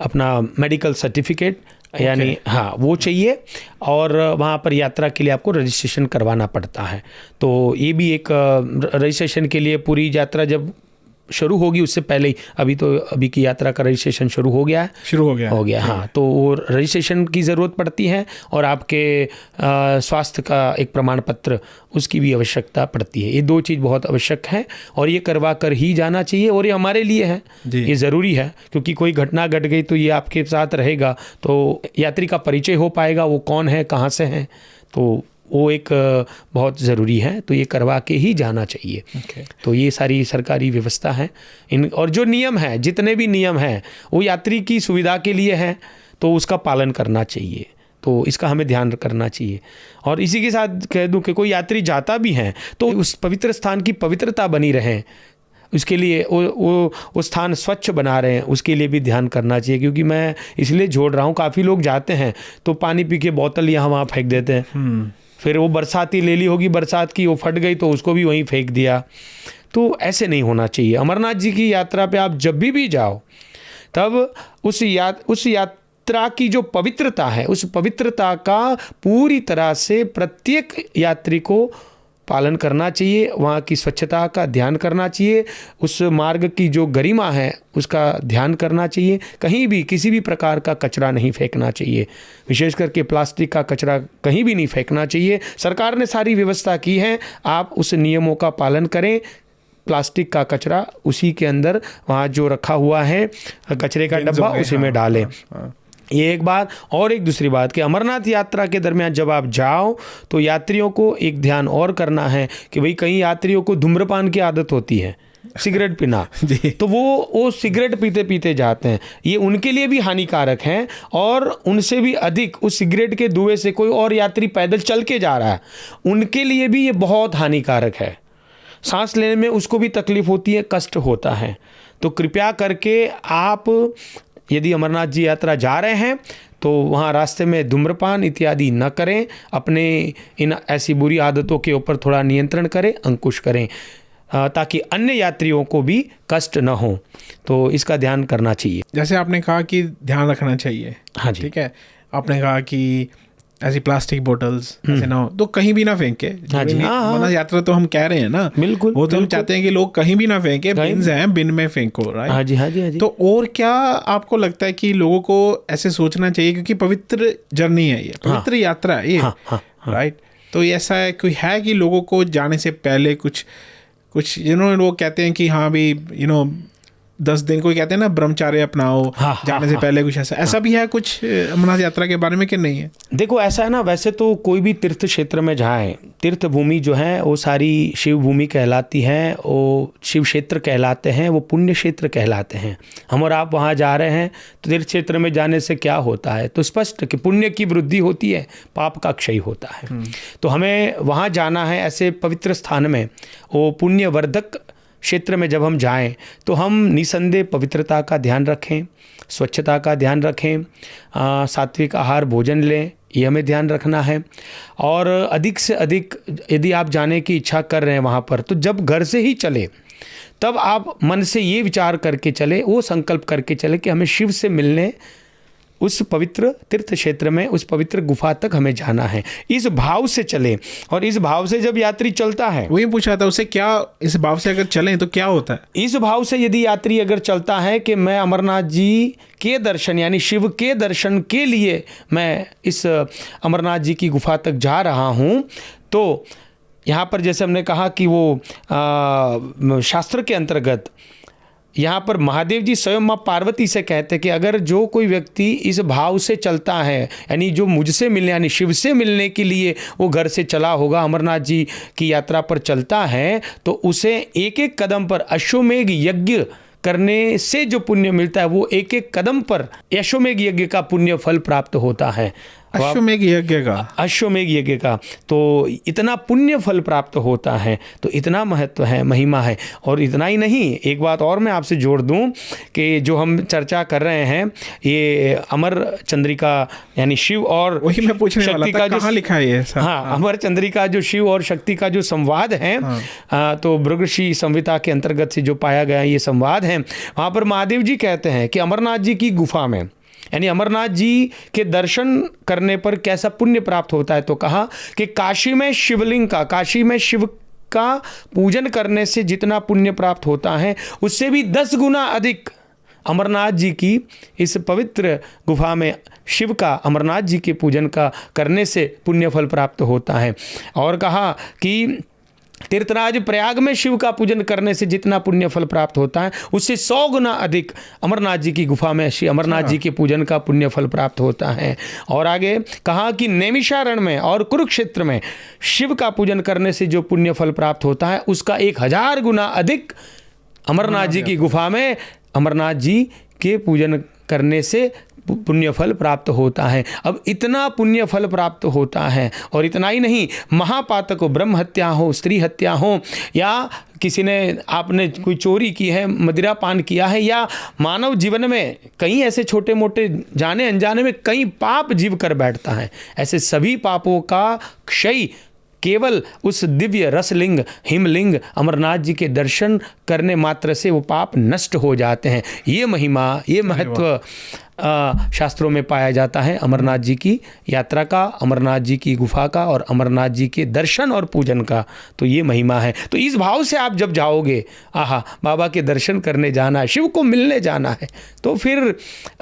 अपना मेडिकल सर्टिफिकेट, यानी वो चाहिए, और वहाँ पर यात्रा के लिए आपको रजिस्ट्रेशन करवाना पड़ता है। तो ये भी एक रजिस्ट्रेशन के लिए पूरी यात्रा जब शुरू होगी उससे पहले ही, अभी की यात्रा का रजिस्ट्रेशन शुरू हो गया है। हाँ, तो वो रजिस्ट्रेशन की ज़रूरत पड़ती है, और आपके स्वास्थ्य का एक प्रमाण पत्र, उसकी भी आवश्यकता पड़ती है। ये 2 चीज़ बहुत आवश्यक है, और ये करवा कर ही जाना चाहिए। और ये हमारे लिए है, ये ज़रूरी है, क्योंकि कोई घटना घट गई तो ये आपके साथ रहेगा, तो यात्री का परिचय हो पाएगा, वो कौन है, कहाँ से हैं, तो वो एक बहुत ज़रूरी है। तो ये करवा के ही जाना चाहिए। तो ये सारी सरकारी व्यवस्था है और जो नियम है, जितने भी नियम हैं, वो यात्री की सुविधा के लिए हैं, तो उसका पालन करना चाहिए। तो इसका हमें ध्यान करना चाहिए। और इसी के साथ कह दूं कि कोई यात्री जाता भी है तो उस पवित्र स्थान की पवित्रता बनी रहे, उसके लिए वो स्थान स्वच्छ बना रहे हैं, उसके लिए भी ध्यान करना चाहिए। क्योंकि मैं इसलिए जोड़ रहा हूँ, काफ़ी लोग जाते हैं तो पानी पी के बोतल यहाँ वहाँ फेंक देते हैं, फिर वो बरसाती ले ली होगी, बरसात की वो फट गई तो उसको भी वहीं फेंक दिया। तो ऐसे नहीं होना चाहिए। अमरनाथ जी की यात्रा पे आप जब भी जाओ, तब उस यात्रा की जो पवित्रता है, उस पवित्रता का पूरी तरह से प्रत्येक यात्री को पालन करना चाहिए, वहाँ की स्वच्छता का ध्यान करना चाहिए, उस मार्ग की जो गरिमा है उसका ध्यान करना चाहिए। कहीं भी किसी भी प्रकार का कचरा नहीं फेंकना चाहिए, विशेष करके प्लास्टिक का कचरा कहीं भी नहीं फेंकना चाहिए। सरकार ने सारी व्यवस्था की है, आप उस नियमों का पालन करें। प्लास्टिक का कचरा उसी के अंदर वहाँ जो रखा हुआ है कचरे का डब्बा, उसी में डालें। ये एक बात। और एक दूसरी बात कि अमरनाथ यात्रा के दरमियान जब आप जाओ तो यात्रियों को एक ध्यान और करना है कि भाई कई यात्रियों को धूम्रपान की आदत होती है, सिगरेट पीना, तो वो सिगरेट पीते पीते जाते हैं। ये उनके लिए भी हानिकारक है, और उनसे भी अधिक उस सिगरेट के धुएं से कोई और यात्री पैदल चल के जा रहा है, उनके लिए भी ये बहुत हानिकारक है। सांस लेने में उसको भी तकलीफ होती है, कष्ट होता है। तो कृपया करके आप यदि अमरनाथ जी यात्रा जा रहे हैं तो वहाँ रास्ते में धूम्रपान इत्यादि न करें, अपने इन ऐसी बुरी आदतों के ऊपर थोड़ा नियंत्रण करें, अंकुश करें, ताकि अन्य यात्रियों को भी कष्ट न हो। तो इसका ध्यान करना चाहिए। जैसे आपने कहा कि ध्यान रखना चाहिए, हाँ जी, ठीक है, आपने कहा कि ऐसी प्लास्टिक बोतल्स ऐसे ना हो तो कहीं भी ना फेंके। हाँ जी, हाँ, अमरनाथ यात्रा तो हम कह रहे हैं ना, बिल्कुल, वो तो हम चाहते हैं कि लोग कहीं भी ना फेंके, बिन्स हैं, बिन में फेंको, राइट। हाँ जी, हाँ जी, हाँ जी। तो और क्या आपको लगता है कि लोगों को ऐसे सोचना चाहिए, क्योंकि पवित्र जर्नी है ये, पवित्र यात्रा है ये, राइट। तो ऐसा है कोई है कि लोगों को जाने से पहले कुछ लोग कहते हैं कि हाँ भी 10 दिन कोई कहते हैं ना ब्रह्मचार्य अपनाओ, जाने से पहले कुछ ऐसा भी है कुछ अमरनाथ यात्रा के बारे में कि नहीं है? देखो ऐसा है ना, वैसे तो कोई भी तीर्थ क्षेत्र में जाएं, तीर्थ भूमि जो है वो सारी शिव भूमि कहलाती है, वो शिव क्षेत्र कहलाते हैं, वो पुण्य क्षेत्र कहलाते हैं। हम और आप वहाँ जा रहे हैं तो तीर्थ क्षेत्र में जाने से क्या होता है? तो स्पष्ट कि पुण्य की वृद्धि होती है, पाप का क्षय होता है। तो हमें वहाँ जाना है ऐसे पवित्र स्थान में, वो पुण्यवर्धक क्षेत्र में जब हम जाएं तो हम निसंदेह पवित्रता का ध्यान रखें, स्वच्छता का ध्यान रखें, सात्विक आहार भोजन लें, ये हमें ध्यान रखना है। और अधिक से अधिक यदि आप जाने की इच्छा कर रहे हैं वहाँ पर, तो जब घर से ही चले तब आप मन से ये विचार करके चले, वो संकल्प करके चले कि हमें शिव से मिलने उस पवित्र तीर्थ क्षेत्र में, उस पवित्र गुफा तक हमें जाना है। इस भाव से चले, और इस भाव से जब यात्री चलता है, वही पूछा था उसे, क्या इस भाव से अगर चलें तो क्या होता है? इस भाव से यदि यात्री अगर चलता है कि मैं अमरनाथ जी के दर्शन यानी शिव के दर्शन के लिए मैं इस अमरनाथ जी की गुफा तक जा रहा हूँ, तो यहाँ पर जैसे हमने कहा कि वो शास्त्र के अंतर्गत यहाँ पर महादेव जी स्वयं माँ पार्वती से कहते हैं कि अगर जो कोई व्यक्ति इस भाव से चलता है, यानी जो मुझसे मिलने यानी शिव से मिलने के लिए वो घर से चला होगा, अमरनाथ जी की यात्रा पर चलता है, तो उसे एक एक कदम पर अश्वमेघ यज्ञ करने से जो पुण्य मिलता है, वो एक एक कदम पर अश्वमेघ यज्ञ का पुण्य फल प्राप्त होता है। अश्वमेघ यज्ञ का तो इतना पुण्य फल प्राप्त होता है, तो इतना महत्व है, महिमा है। और इतना ही नहीं, एक बात और मैं आपसे जोड़ दूं कि जो हम चर्चा कर रहे हैं, ये अमर चंद्रिका यानी शिव और वही मैं पूछने वाला था, कहाँ लिखा है ये? हाँ, अमर चंद्रिका जो शिव और शक्ति का जो संवाद है, तो भृगुऋषि संहिता के अंतर्गत से जो पाया गया ये संवाद है, वहाँ पर महादेव जी कहते हैं कि अमरनाथ जी की गुफा में यानी अमरनाथ जी के दर्शन करने पर कैसा पुण्य प्राप्त होता है। तो कहा कि काशी में शिव का पूजन करने से जितना पुण्य प्राप्त होता है, उससे भी 10 गुना अधिक अमरनाथ जी की इस पवित्र गुफा में शिव का, अमरनाथ जी के पूजन का करने से पुण्य फल प्राप्त होता है। और कहा कि तीर्थराज प्रयाग में शिव का पूजन करने से जितना पुण्य फल प्राप्त होता है, उससे 100 गुना अधिक अमरनाथ जी की गुफा में अमरनाथ जी के पूजन का पुण्य फल प्राप्त होता है। और आगे कहा कि नैमिषारण्य में और कुरुक्षेत्र में शिव का पूजन करने से जो पुण्य फल प्राप्त होता है, उसका 1000 गुना अधिक अमरनाथ जी की गुफा में अमरनाथ जी के पूजन करने से पुण्य फल प्राप्त होता है। अब इतना पुण्य फल प्राप्त होता है, और इतना ही नहीं, महापातक हो, ब्रह्म हत्या हो, स्त्री हत्या हो, या किसी ने आपने कोई चोरी की है, मदिरा पान किया है, या मानव जीवन में कई ऐसे छोटे मोटे जाने अनजाने में कई पाप जीव कर बैठता है, ऐसे सभी पापों का क्षय केवल उस दिव्य रसलिंग हिमलिंग अमरनाथ जी के दर्शन करने मात्र से वो पाप नष्ट हो जाते हैं। ये महिमा, ये महत्व शास्त्रों में पाया जाता है अमरनाथ जी की यात्रा का, अमरनाथ जी की गुफा का और अमरनाथ जी के दर्शन और पूजन का। तो ये महिमा है। तो इस भाव से आप जब जाओगे, आहा बाबा के दर्शन करने जाना है, शिव को मिलने जाना है, तो फिर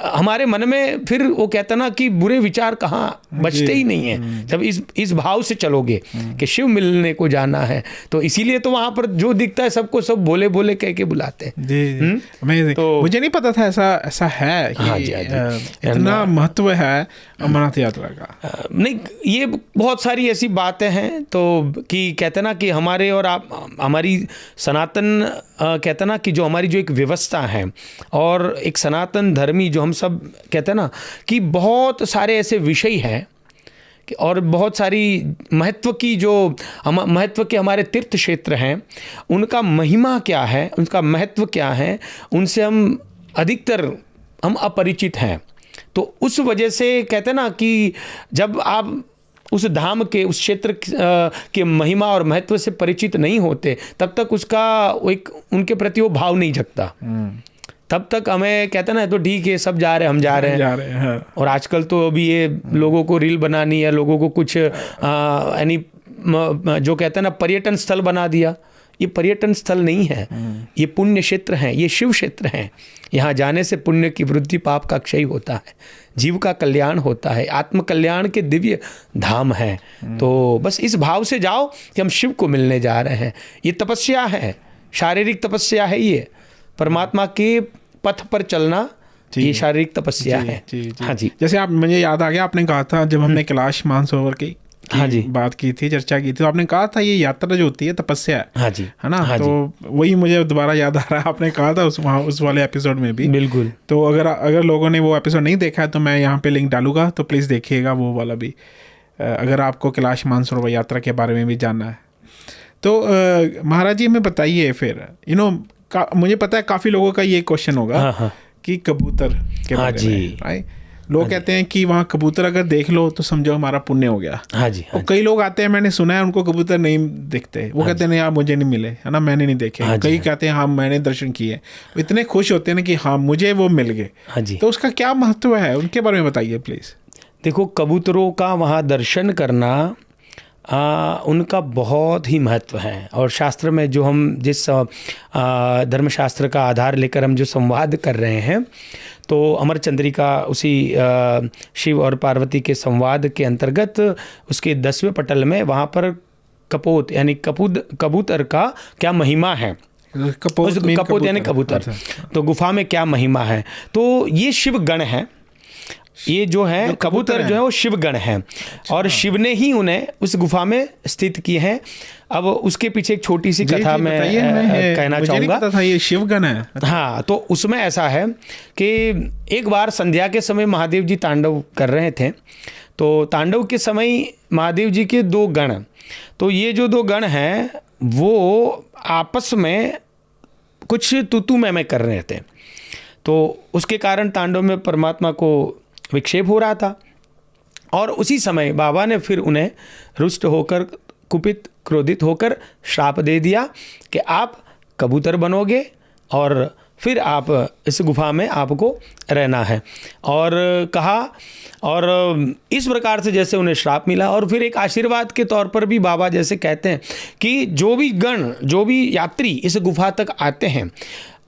हमारे मन में फिर वो कहता ना कि बुरे विचार कहाँ बचते ही नहीं है जब इस भाव से चलोगे कि शिव मिलने को जाना है। तो इसीलिए तो वहाँ पर जो दिखता है सबको सब भोले भोले कह के बुलाते हैं। तो मुझे नहीं पता था ऐसा है कि इतना महत्व है अमरनाथ यात्रा का। नहीं, ये बहुत सारी ऐसी बातें हैं तो कि कहते ना कि हमारे और आप हमारी सनातन कहते ना कि जो हमारी जो एक व्यवस्था है और एक सनातन धर्मी जो हम सब कहते हैं ना कि बहुत सारे ऐसे विषय हैं और बहुत सारी महत्व के हमारे तीर्थ क्षेत्र हैं, उनका महिमा क्या है, उनका महत्व क्या है, उनसे हम अधिकतर अपरिचित हैं। तो उस वजह से कहते हैं ना कि जब आप उस धाम के, उस क्षेत्र के महिमा और महत्व से परिचित नहीं होते, तब तक उसका एक उनके प्रति वो भाव नहीं जगता। तब तक हमें कहते ना तो ठीक है, सब जा रहे हैं, हम जा रहे हैं। हाँ। और आजकल तो अभी ये लोगों को रील बनानी है, लोगों को कुछ यानी जो कहते हैं ना पर्यटन स्थल बना दिया। ये पर्यटन स्थल नहीं है, ये पुण्य क्षेत्र है, ये शिव क्षेत्र है। यहाँ जाने से पुण्य की वृद्धि, पाप का क्षय होता है, जीव का कल्याण होता है, आत्म कल्याण के दिव्य धाम है। तो बस इस भाव से जाओ कि हम शिव को मिलने जा रहे हैं। ये तपस्या है, शारीरिक तपस्या है, ये परमात्मा के पथ पर चलना, ये शारीरिक तपस्या है। हाँ जी। जैसे आप, मुझे याद आ गया, आपने कहा था जब हमने कैलाश मानसरोवर की हाँ जी बात की थी, चर्चा की थी, तो आपने कहा था ये यात्रा जो होती है तपस्या है। हाँ जी, है ना। हाँ तो वही मुझे दोबारा याद आ रहा है, आपने कहा था उस वाले एपिसोड में भी। बिल्कुल। तो अगर लोगों ने वो एपिसोड नहीं देखा है तो मैं यहाँ पे लिंक डालूंगा, तो प्लीज़ देखिएगा वो वाला भी, अगर आपको कैलाश मानसरोवर यात्रा के बारे में भी जानना है। तो महाराज जी हमें बताइए फिर, मुझे पता है काफ़ी लोगों का ये क्वेश्चन होगा कि कबूतर के बारे में, राइट। लोग कहते हैं कि वहाँ कबूतर अगर देख लो तो समझो हमारा पुण्य हो गया। हाँ जी। और कई लोग आते हैं, मैंने सुना है उनको कबूतर नहीं दिखते, वो कहते हैं नहीं यार मुझे नहीं मिले, है ना, मैंने नहीं देखे। कई कहते हैं हाँ मैंने दर्शन किए, इतने खुश होते हैं ना कि हाँ मुझे वो मिल गए। हाँ जी। तो उसका क्या महत्व है, उनके बारे में बताइए प्लीज़। देखो, कबूतरों का वहाँ दर्शन करना उनका बहुत ही महत्व है। और शास्त्र में जो हम जिस धर्मशास्त्र का आधार लेकर हम जो संवाद कर रहे हैं, तो अमर चंद्रिका उसी शिव और पार्वती के संवाद के अंतर्गत उसके 10वें पटल में वहाँ पर कपोत यानी कबूतर का क्या महिमा है। कपोत यानी कबूतर। तो गुफा में क्या महिमा है, तो ये शिव गण है। ये जो है कबूतर जो है वो शिव गण है। और शिव ने ही उन्हें उस गुफा में स्थित किए हैं। अब उसके पीछे एक छोटी सी कथा मैं कहना चाहूँगा। ये शिवगण है। हाँ, तो उसमें ऐसा है कि एक बार संध्या के समय महादेव जी तांडव कर रहे थे। तो तांडव के समय महादेव जी के 2 गण, तो ये जो 2 गण हैं वो आपस में कुछ तू मैं कर रहे थे। तो उसके कारण तांडव में परमात्मा को विक्षेप हो रहा था। और उसी समय बाबा ने फिर उन्हें रुष्ट होकर, कुपित क्रोधित होकर श्राप दे दिया कि आप कबूतर बनोगे और फिर आप इस गुफा में आपको रहना है। और कहा, और इस प्रकार से जैसे उन्हें श्राप मिला। और फिर एक आशीर्वाद के तौर पर भी बाबा जैसे कहते हैं कि जो भी गण, जो भी यात्री इस गुफा तक आते हैं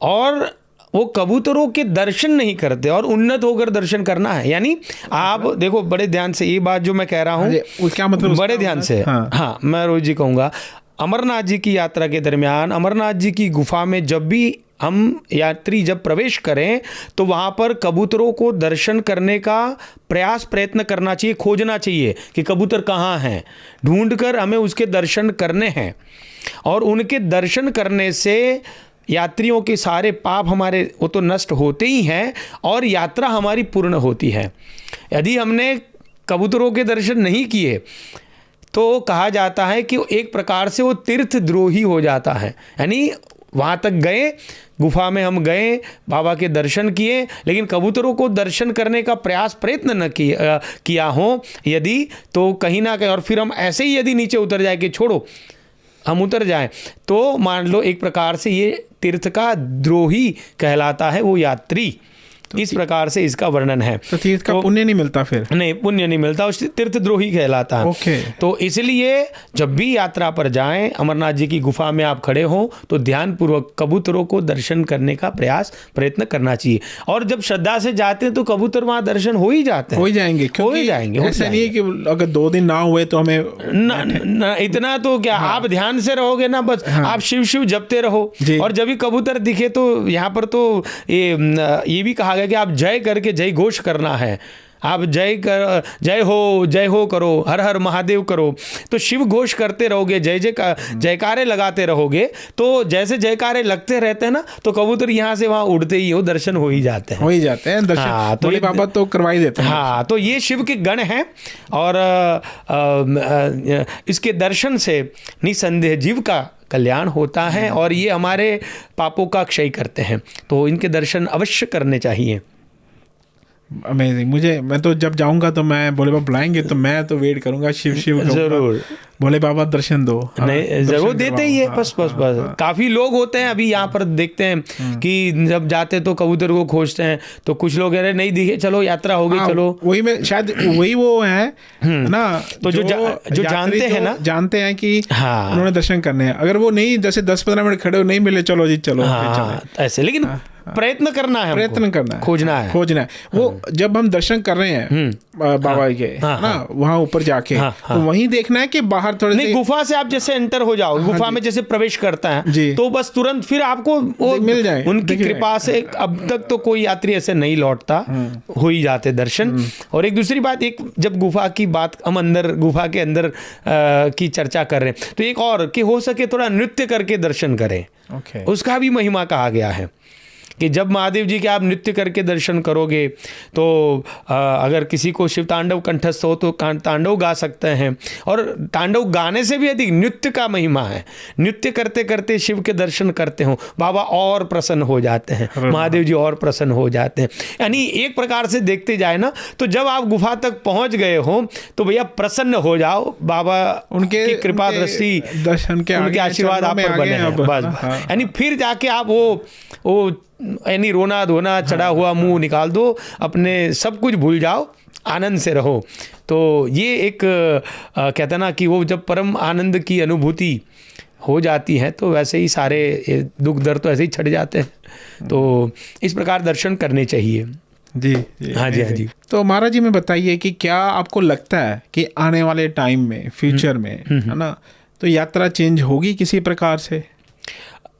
और वो कबूतरों के दर्शन नहीं करते, और उन्नत होकर दर्शन करना है। यानी आप देखो बड़े ध्यान से, ये बात जो मैं कह रहा हूँ क्या मतलब, बड़े ध्यान से। हाँ, मैं रोज जी कहूँगा, अमरनाथ जी की यात्रा के दरमियान अमरनाथ जी की गुफा में जब भी हम यात्री जब प्रवेश करें तो वहाँ पर कबूतरों को दर्शन करने का प्रयत्न करना चाहिए, खोजना चाहिए कि कबूतर कहाँ हैं, ढूंढकर हमें उसके दर्शन करने हैं। और उनके दर्शन करने से यात्रियों के सारे पाप हमारे वो तो नष्ट होते ही हैं और यात्रा हमारी पूर्ण होती है। यदि हमने कबूतरों के दर्शन नहीं किए तो कहा जाता है कि एक प्रकार से वो तीर्थद्रोही हो जाता है। यानी वहाँ तक गए, गुफा में हम गए, बाबा के दर्शन किए, लेकिन कबूतरों को दर्शन करने का प्रयत्न न किया हो यदि, तो कहीं ना कहीं, और फिर हम ऐसे ही यदि नीचे उतर जाए कि छोड़ो हम उतर जाएं, तो मान लो एक प्रकार से ये तीर्थ का द्रोही कहलाता है वो यात्री। तो इस प्रकार से इसका वर्णन है। तो तीर्थ का पुण्य नहीं मिलता, फिर नहीं, पुण्य नहीं मिलता, उस तीर्थद्रोही कहलाता है। ओके। तो इसलिए जब भी यात्रा पर जाएं, अमरनाथ जी की गुफा में आप खड़े हो तो ध्यानपूर्वक कबूतरों को दर्शन करने का प्रयत्न करना चाहिए। और जब श्रद्धा से जाते हैं तो कबूतर वहाँ दर्शन हो ही जाते हैं, हो ही जाएंगे। ऐसा नहीं है कि अगर 2 दिन ना हुए तो हमें ना इतना तो क्या। हाँ। आप ध्यान से रहोगे ना, बस। हाँ। आप शिव शिव जपते रहो, और जब भी कबूतर दिखे तो यहाँ पर तो ये भी कहा कि आप जय करके जय घोष करना है। आप जय हो करो, हर हर महादेव करो। तो शिव घोष करते रहोगे, जयकारे लगाते रहोगे, तो जैसे जयकारे लगते रहते हैं ना, तो कबूतर यहाँ से वहाँ उड़ते ही हो दर्शन हो ही जाते हैं दर्शन। हाँ, तो ये बाबा तो करवा ही देते हैं। हाँ, तो ये शिव के गण हैं और इसके दर्शन से निसंदेह जीव का कल्याण होता है और ये हमारे पापों का क्षय करते हैं। तो इनके दर्शन अवश्य करने चाहिए। अमेजिंग। मैं तो जब जाऊंगा तो मैं भोले बाबा बुलाएंगे तो मैं तो वेट करूंगा, शिव शिव कहूंगा, जरूर। भोले बाबा दर्शन दो। नहीं जरूर देते ही है, बस काफी लोग होते हैं अभी यहाँ पर देखते हैं कि जब जाते तो कबूतर को खोजते हैं, तो कुछ लोग अरे नहीं दिखे, चलो यात्रा हो गई, चलो वही में शायद वही वो है ना, तो जो जानते हैं ना, जानते हैं कि हाँ उन्होंने दर्शन करने हैं, अगर वो नहीं जैसे 10-15 मिनट खड़े हो नहीं मिले, चलो जी चलो हाँ ऐसे, लेकिन प्रयत्न करना है, खोजना है। वो जब हम दर्शन कर रहे हैं बाबा के ना वहाँ ऊपर जाके, तो वहीं देखना है कि बाहर थोड़े नहीं, गुफा से आप जैसे एंटर हो जाओ, गुफा में जैसे प्रवेश करता है तो बस तुरंत फिर आपको वो मिल जाए, उनकी कृपा से। अब तक तो कोई यात्री ऐसे नहीं लौटता, हो ही जाते दर्शन। और एक दूसरी बात, एक जब गुफा की बात, हम अंदर गुफा के अंदर की चर्चा कर रहे हैं, तो एक और कि हो सके थोड़ा नृत्य करके दर्शन करें, उसका भी महिमा कहा गया है कि जब महादेव जी के आप नृत्य करके दर्शन करोगे तो अगर किसी को शिव तांडव कंठस्थ हो तो तांडव गा सकते हैं, और तांडव गाने से भी अधिक नृत्य का महिमा है। नृत्य करते करते शिव के दर्शन करते हो, बाबा और प्रसन्न हो जाते हैं, महादेव जी और प्रसन्न हो जाते हैं। यानी एक प्रकार से देखते जाए ना, तो जब आप गुफा तक पहुंच गए हो तो भैया प्रसन्न हो जाओ, बाबा उनके कृपा दृष्टि, दर्शन के उनके आशीर्वाद आप पर बने हैं, बस। यानी फिर जाके आप वो यानी रोना धोना चढ़ा हुआ मुंह निकाल दो, अपने सब कुछ भूल जाओ, आनंद से रहो। तो ये एक कहते हैं ना कि वो जब परम आनंद की अनुभूति हो जाती है तो वैसे ही सारे दुख दर्द तो ऐसे ही छट जाते हैं। तो इस प्रकार दर्शन करने चाहिए। जी हाँ जी। तो महाराज जी में बताइए कि क्या आपको लगता है कि आने वाले टाइम में, फ्यूचर में, है ना, तो यात्रा चेंज होगी किसी प्रकार से?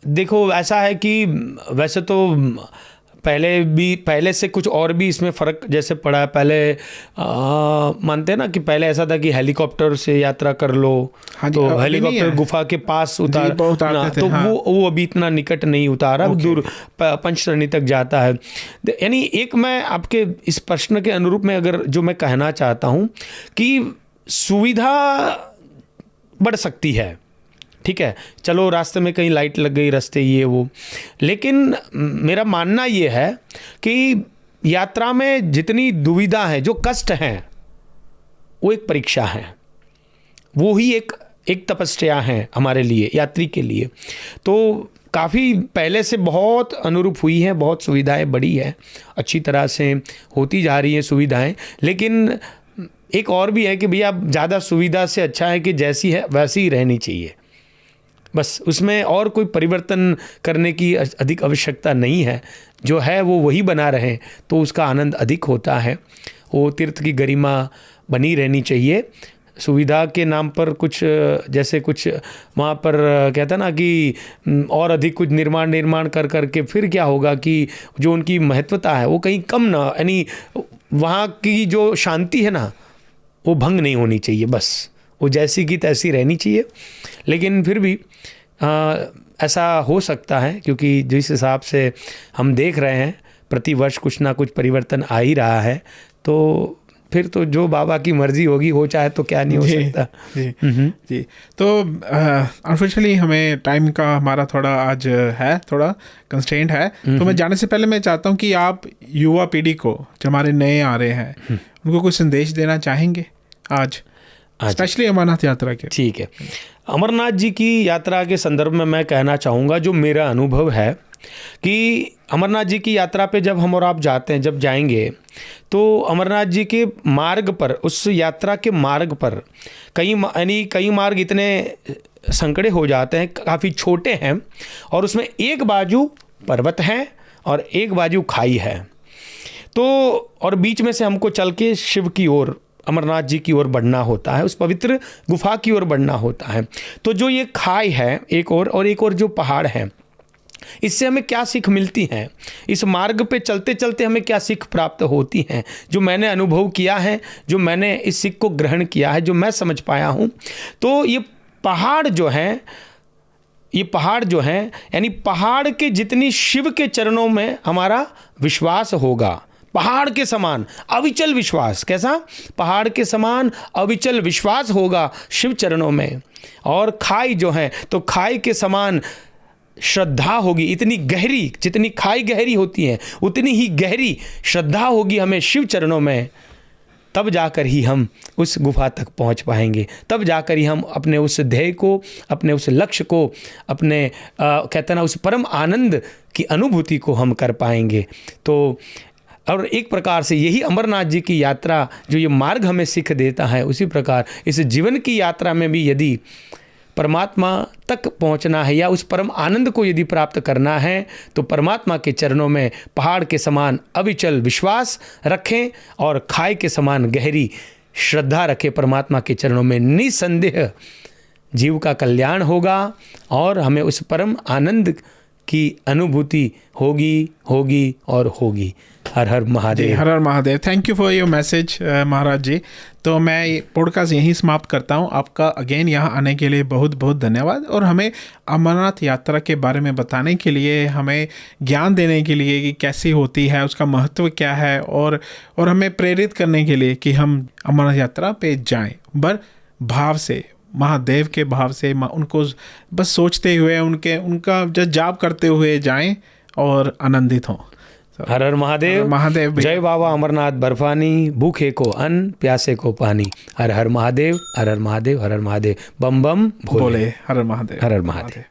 देखो ऐसा है कि वैसे तो पहले से कुछ और भी इसमें फ़र्क जैसे पड़ा है। पहले मानते हैं ना कि पहले ऐसा था कि हेलीकॉप्टर से यात्रा कर लो, तो हेलीकॉप्टर गुफा के पास उतारते थे, तो वो अभी इतना निकट नहीं उतारा, दूर पंचतरणी तक जाता है। यानी एक मैं आपके इस प्रश्न के अनुरूप में अगर जो मैं कहना चाहता हूँ कि सुविधा बढ़ सकती है, ठीक है, चलो रास्ते में कहीं लाइट लग गई, रास्ते ये वो, लेकिन मेरा मानना ये है कि यात्रा में जितनी दुविधा है, जो कष्ट हैं, वो एक परीक्षा है, वो ही एक तपस्या है हमारे लिए, यात्री के लिए। तो काफ़ी पहले से बहुत अनुरूप हुई है, बहुत सुविधाएं बढ़ी है, अच्छी तरह से होती जा रही हैं सुविधाएं, लेकिन एक और भी है कि भैया ज़्यादा सुविधा से अच्छा है कि जैसी है वैसी ही रहनी चाहिए, बस उसमें और कोई परिवर्तन करने की अधिक आवश्यकता नहीं है, जो है वो वही बना रहे तो उसका आनंद अधिक होता है। वो तीर्थ की गरिमा बनी रहनी चाहिए। सुविधा के नाम पर कुछ जैसे कुछ वहाँ पर कहता ना कि और अधिक कुछ निर्माण कर के फिर क्या होगा कि जो उनकी महत्वता है वो कहीं कम ना, यानी वहाँ की जो शांति है ना वो भंग नहीं होनी चाहिए, बस वो जैसी की तैसी रहनी चाहिए। लेकिन फिर भी ऐसा हो सकता है क्योंकि जिस हिसाब से हम देख रहे हैं प्रति वर्ष कुछ ना कुछ परिवर्तन आ ही रहा है, तो फिर तो जो बाबा की मर्जी होगी हो, चाहे तो क्या नहीं हो सकता। जी। तो अनफॉर्चुनेटली हमें टाइम का हमारा थोड़ा आज है, थोड़ा कंस्ट्रेंट है, तो मैं जाने से पहले मैं चाहता हूँ कि आप युवा पीढ़ी को, जो हमारे नए आ रहे हैं, उनको कुछ संदेश देना चाहेंगे आज, स्पेशली अमरनाथ यात्रा के? ठीक है, अमरनाथ जी की यात्रा के संदर्भ में मैं कहना चाहूँगा जो मेरा अनुभव है कि अमरनाथ जी की यात्रा पे जब हम और आप जाते हैं, जब जाएंगे तो अमरनाथ जी के मार्ग पर, उस यात्रा के मार्ग पर कई मार्ग इतने संकड़े हो जाते हैं, काफ़ी छोटे हैं, और उसमें एक बाजू पर्वत है और एक बाजू खाई है, तो और बीच में से हमको चल के शिव की ओर, अमरनाथ जी की ओर बढ़ना होता है, उस पवित्र गुफा की ओर बढ़ना होता है। तो जो ये खाई है एक और एक और जो पहाड़ है, इससे हमें क्या सीख मिलती है, इस मार्ग पे चलते चलते हमें क्या सीख प्राप्त होती हैं, जो मैंने अनुभव किया है, जो मैंने इस सीख को ग्रहण किया है, जो मैं समझ पाया हूँ। तो ये पहाड़ जो हैं यानी पहाड़ के जितनी शिव के चरणों में हमारा विश्वास होगा, पहाड़ के समान अविचल विश्वास, कैसा? पहाड़ के समान अविचल विश्वास होगा शिव चरणों में। और खाई जो है, तो खाई के समान श्रद्धा होगी, इतनी गहरी, जितनी खाई गहरी होती है उतनी ही गहरी श्रद्धा होगी हमें शिव चरणों में, तब जाकर ही हम उस गुफा तक पहुंच पाएंगे, तब जाकर ही हम अपने उस ध्येय को, अपने उस लक्ष्य को, अपने कहते ना उस परम आनंद की अनुभूति को हम कर पाएंगे। तो और एक प्रकार से यही अमरनाथ जी की यात्रा जो ये मार्ग हमें सीख देता है, उसी प्रकार इस जीवन की यात्रा में भी यदि परमात्मा तक पहुंचना है या उस परम आनंद को यदि प्राप्त करना है तो परमात्मा के चरणों में पहाड़ के समान अविचल विश्वास रखें और खाई के समान गहरी श्रद्धा रखें परमात्मा के चरणों में। निसंदेह जीव का कल्याण होगा और हमें उस परम आनंद की अनुभूति होगी, होगी और होगी। हर हर महादेव। हर हर Mahadev. Thank you for your message महाराज जी। तो मैं पॉडकास्ट यहीं समाप्त करता हूँ। आपका अगेन यहाँ आने के लिए बहुत बहुत धन्यवाद और हमें अमरनाथ यात्रा के बारे में बताने के लिए, हमें ज्ञान देने के लिए कि कैसी होती है, उसका महत्व क्या है, और हमें प्रेरित करने के लिए कि हम अमरनाथ यात्रा पे जाएं, बर भाव से, महादेव के भाव से, उनको बस सोचते हुए, उनका जाप करते हुए जाएं और आनंदित हों। हर हर महादेव। महादेव। जय बाबा अमरनाथ बर्फानी, भूखे को अन्न, प्यासे को पानी। हर हर महादेव, हर हर महादेव, हर हर महादेव। बम बम भोले। हर हर महादेव। हर हर महादेव।